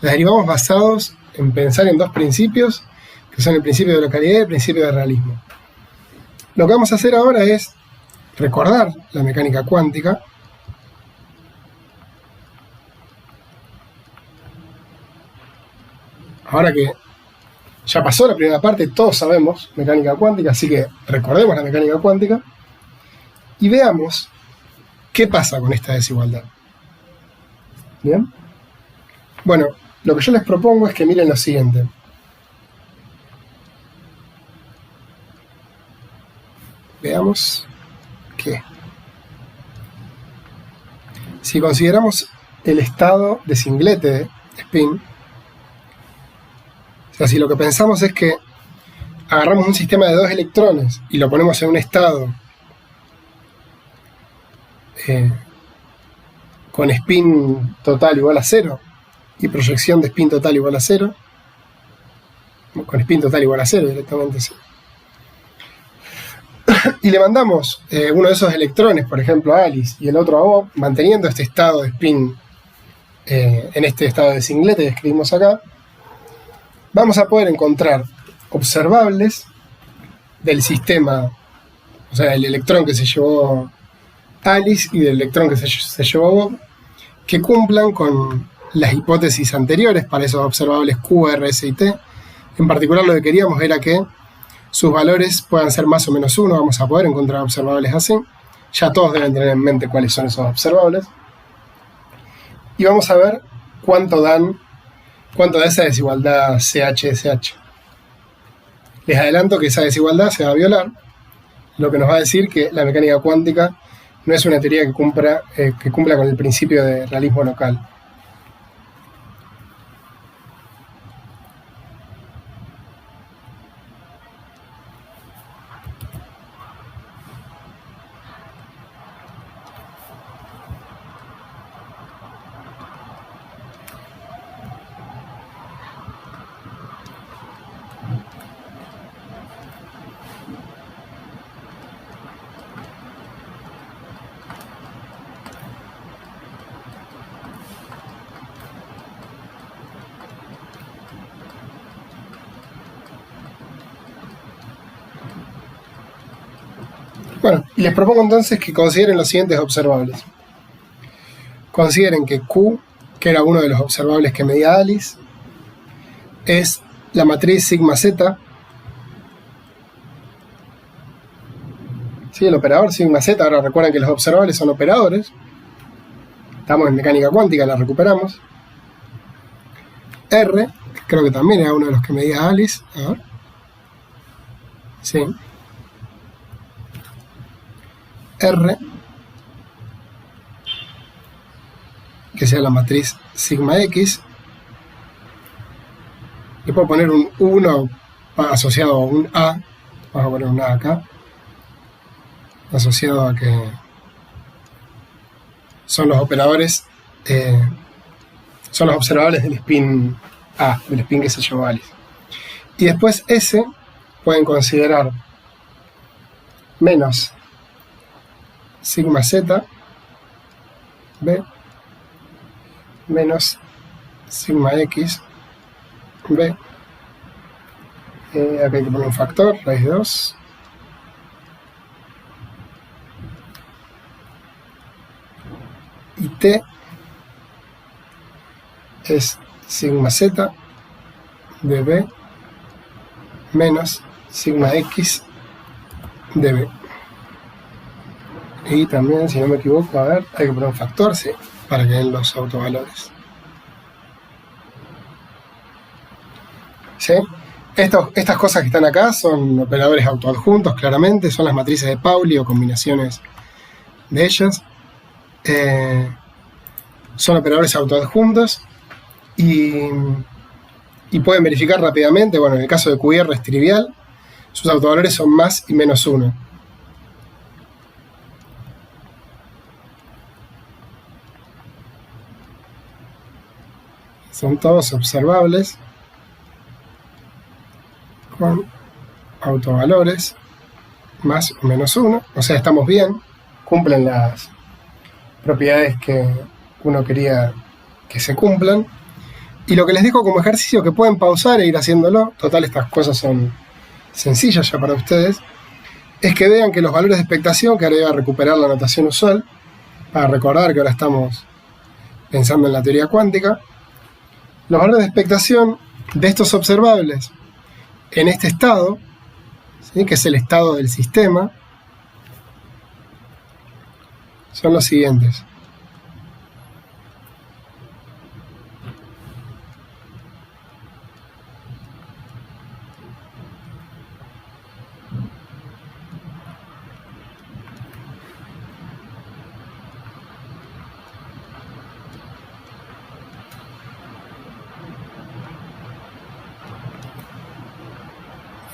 Las derivamos basados en pensar en dos principios, que son el principio de localidad y el principio de realismo. Lo que vamos a hacer ahora es recordar la mecánica cuántica. Ahora que ya pasó la primera parte, todos sabemos mecánica cuántica, así que recordemos la mecánica cuántica y veamos qué pasa con esta desigualdad. ¿Bien? Bueno, lo que yo les propongo es que miren lo siguiente. Veamos que si consideramos el estado de singlete de spin, o sea, si lo que pensamos es que agarramos un sistema de dos electrones y lo ponemos en un estado con spin total igual a 0 y proyección de spin total igual a 0, con spin total igual a 0 directamente, sí. Y le mandamos uno de esos electrones, por ejemplo a Alice, y el otro a Bob, manteniendo este estado de spin en este estado de singlete que escribimos acá, vamos a poder encontrar observables del sistema, o sea, el electrón que se llevó Alice y del electrón que se llevó Bob, que cumplan con las hipótesis anteriores para esos observables Q, R, S y T. En particular lo que queríamos era que sus valores puedan ser más o menos 1, vamos a poder encontrar observables así. Ya todos deben tener en mente cuáles son esos observables. Y vamos a ver cuánto da esa desigualdad CH-SH. Les adelanto que esa desigualdad se va a violar, lo que nos va a decir que la mecánica cuántica no es una teoría que cumpla con el principio de realismo local. Bueno, y les propongo entonces que consideren los siguientes observables. Consideren que Q, que era uno de los observables que medía Alice, es la matriz sigma z. ¿Sí? El operador sigma z, ahora recuerden que los observables son operadores. Estamos en mecánica cuántica, la recuperamos. R, que creo que también era uno de los que medía Alice. A ver. Sí. R, que sea la matriz sigma x. Le puedo poner un 1 asociado a un A. Vamos a poner un A acá. Asociado a que son los operadores, son los observables del spin A, del spin que se llevó Alice. Y después S pueden considerar menos sigma z B menos sigma x B. Acá hay que poner un factor, raíz de 2. Y T es sigma z de B menos sigma x de B. Y también, si no me equivoco, a ver, hay que poner un factor, sí, para que den los autovalores. ¿Sí? Estas cosas que están acá son operadores autoadjuntos, claramente, son las matrices de Pauli o combinaciones de ellas. Son operadores autoadjuntos y pueden verificar rápidamente, bueno, en el caso de QR es trivial, sus autovalores son más y menos 1. Son todos observables con autovalores más o menos 1, o sea, estamos bien, cumplen las propiedades que uno quería que se cumplan. Y lo que les dejo como ejercicio, que pueden pausar e ir haciéndolo, total estas cosas son sencillas ya para ustedes, es que vean que los valores de expectación, que ahora voy a recuperar la notación usual, para recordar que ahora estamos pensando en la teoría cuántica, los valores de expectación de estos observables en este estado, ¿sí?, que es el estado del sistema, son los siguientes.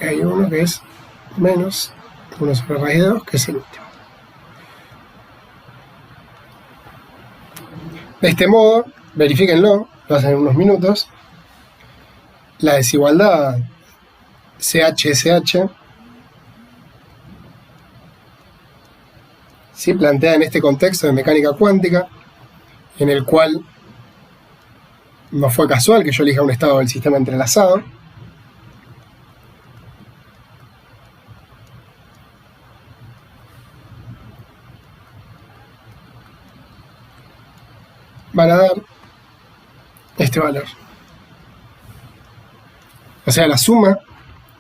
Y hay uno que es menos 1 sobre raíz de 2, que es el último. De este modo, verifíquenlo, lo hacen en unos minutos, la desigualdad CH-SH ¿sí?, plantea en este contexto de mecánica cuántica, en el cual no fue casual que yo elija un estado del sistema entrelazado. Van a dar este valor. O sea, la suma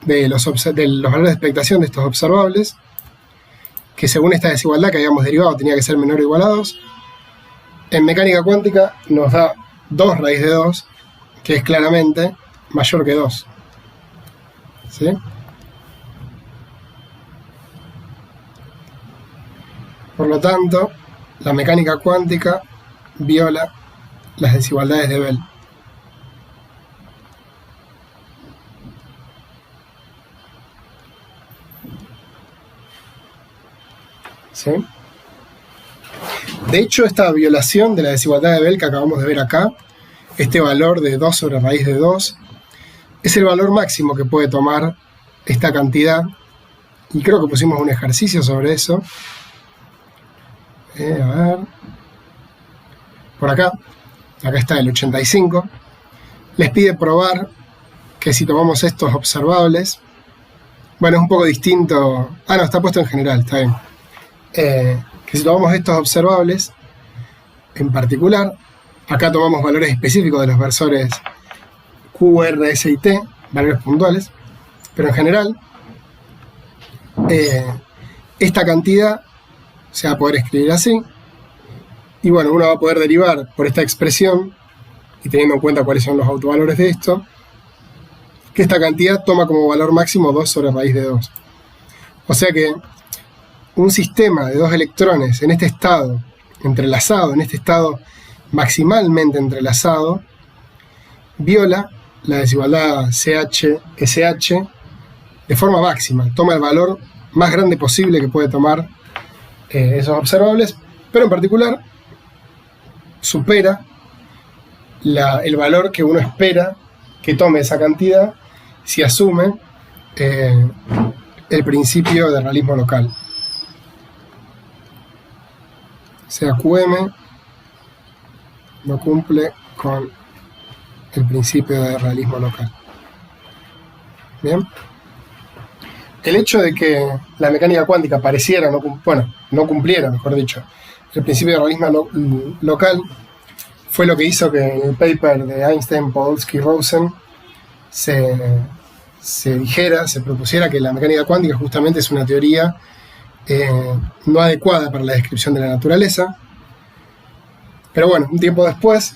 de los valores de expectación de estos observables, que según esta desigualdad que habíamos derivado tenía que ser menor o igual a 2, en mecánica cuántica nos da 2 raíz de 2, que es claramente mayor que 2. ¿Sí? Por lo tanto, la mecánica cuántica viola las desigualdades de Bell. ¿Sí? De hecho, esta violación de la desigualdad de Bell que acabamos de ver acá, este valor de 2 sobre raíz de 2, es el valor máximo que puede tomar esta cantidad, y creo que pusimos un ejercicio sobre eso. A ver, por acá está el 85, les pide probar que si tomamos estos observables, bueno, es un poco distinto, no, está puesto en general, está bien, que si tomamos estos observables, en particular, acá tomamos valores específicos de los versores Q, R, S y T, valores puntuales, pero en general, esta cantidad se va a poder escribir así, y bueno, uno va a poder derivar por esta expresión, y teniendo en cuenta cuáles son los autovalores de esto, que esta cantidad toma como valor máximo 2 sobre raíz de 2. O sea que un sistema de 2 electrones en este estado entrelazado, en este estado maximalmente entrelazado, viola la desigualdad CH-SH de forma máxima, toma el valor más grande posible que puede tomar esos observables, pero en particular supera el valor que uno espera que tome esa cantidad si asume el principio de realismo local. O sea, QM no cumple con el principio de realismo local. Bien. El hecho de que la mecánica cuántica pareciera no cumpliera, mejor dicho, el principio de realismo local, fue lo que hizo que en el paper de Einstein, Podolsky y Rosen se propusiera que la mecánica cuántica justamente es una teoría no adecuada para la descripción de la naturaleza. Pero bueno, un tiempo después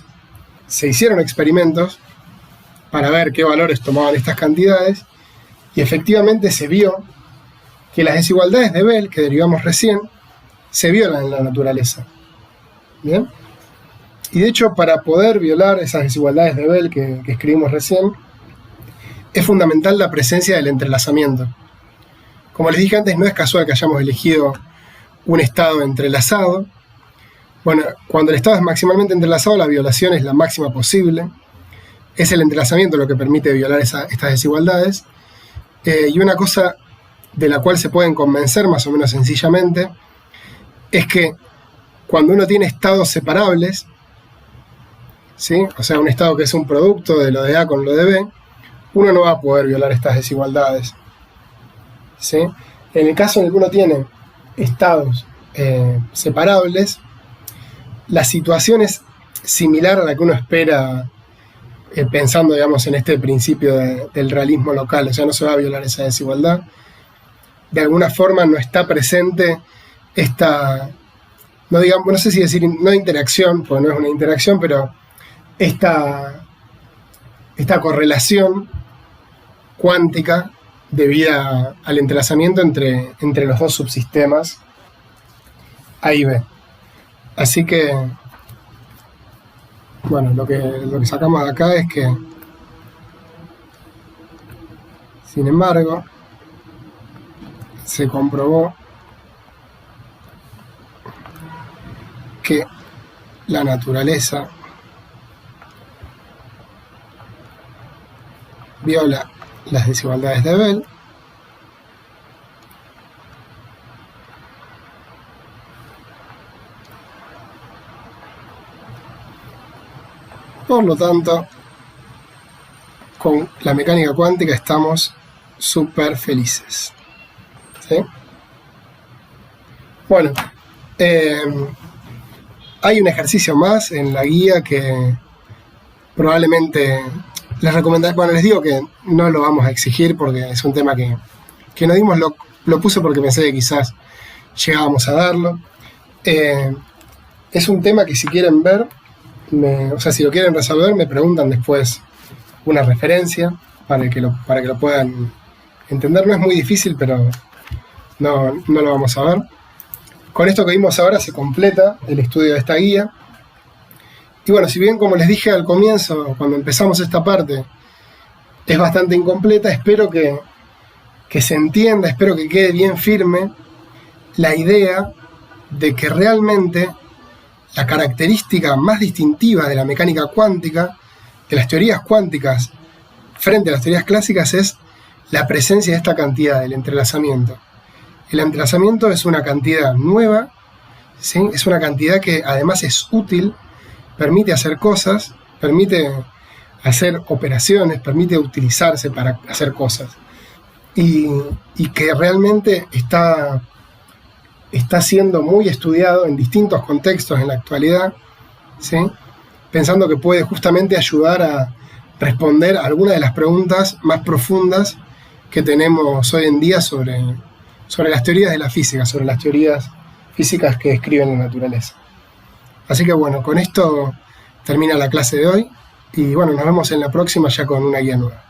se hicieron experimentos para ver qué valores tomaban estas cantidades y efectivamente se vio que las desigualdades de Bell, que derivamos recién, se violan en la naturaleza. ¿Bien? Y de hecho, para poder violar esas desigualdades de Bell que escribimos recién, es fundamental la presencia del entrelazamiento. Como les dije antes, no es casual que hayamos elegido un estado entrelazado. Bueno, cuando el estado es maximalmente entrelazado, la violación es la máxima posible. Es el entrelazamiento lo que permite violar estas desigualdades. Y una cosa de la cual se pueden convencer más o menos sencillamente es que cuando uno tiene estados separables, ¿sí? O sea, un estado que es un producto de lo de A con lo de B, uno no va a poder violar estas desigualdades, ¿sí? En el caso en el que uno tiene estados separables, la situación es similar a la que uno espera pensando, digamos, en este principio del realismo local. O sea, no se va a violar esa desigualdad. De alguna forma no está presente esta, no sé si decir, no interacción, porque no es una interacción, pero esta correlación cuántica debida al entrelazamiento entre los dos subsistemas A y B. Así que, bueno, lo que sacamos de acá es que, sin embargo, se comprobó que la naturaleza viola las desigualdades de Bell por lo tanto con la mecánica cuántica estamos súper felices, ¿sí? Bueno, hay un ejercicio más en la guía que probablemente les recomendaré. Bueno, les digo que no lo vamos a exigir porque es un tema que no dimos, lo puse porque pensé que quizás llegábamos a darlo. Es un tema que si quieren ver, o sea, si lo quieren resolver, me preguntan después una referencia para que lo puedan entender. No es muy difícil, pero no lo vamos a ver. Con esto que vimos ahora se completa el estudio de esta guía. Y bueno, si bien, como les dije al comienzo, cuando empezamos esta parte, es bastante incompleta, espero que se entienda, espero que quede bien firme la idea de que realmente la característica más distintiva de la mecánica cuántica, de las teorías cuánticas frente a las teorías clásicas, es la presencia de esta cantidad, del entrelazamiento. El entrelazamiento es una cantidad nueva, ¿sí? Es una cantidad que además es útil, permite hacer cosas, permite hacer operaciones, permite utilizarse para hacer cosas. Y que realmente está siendo muy estudiado en distintos contextos en la actualidad, ¿sí? Pensando que puede justamente ayudar a responder a algunas de las preguntas más profundas que tenemos hoy en día sobre las teorías de la física, sobre las teorías físicas que describen la naturaleza. Así que bueno, con esto termina la clase de hoy y bueno, nos vemos en la próxima ya con una guía nueva.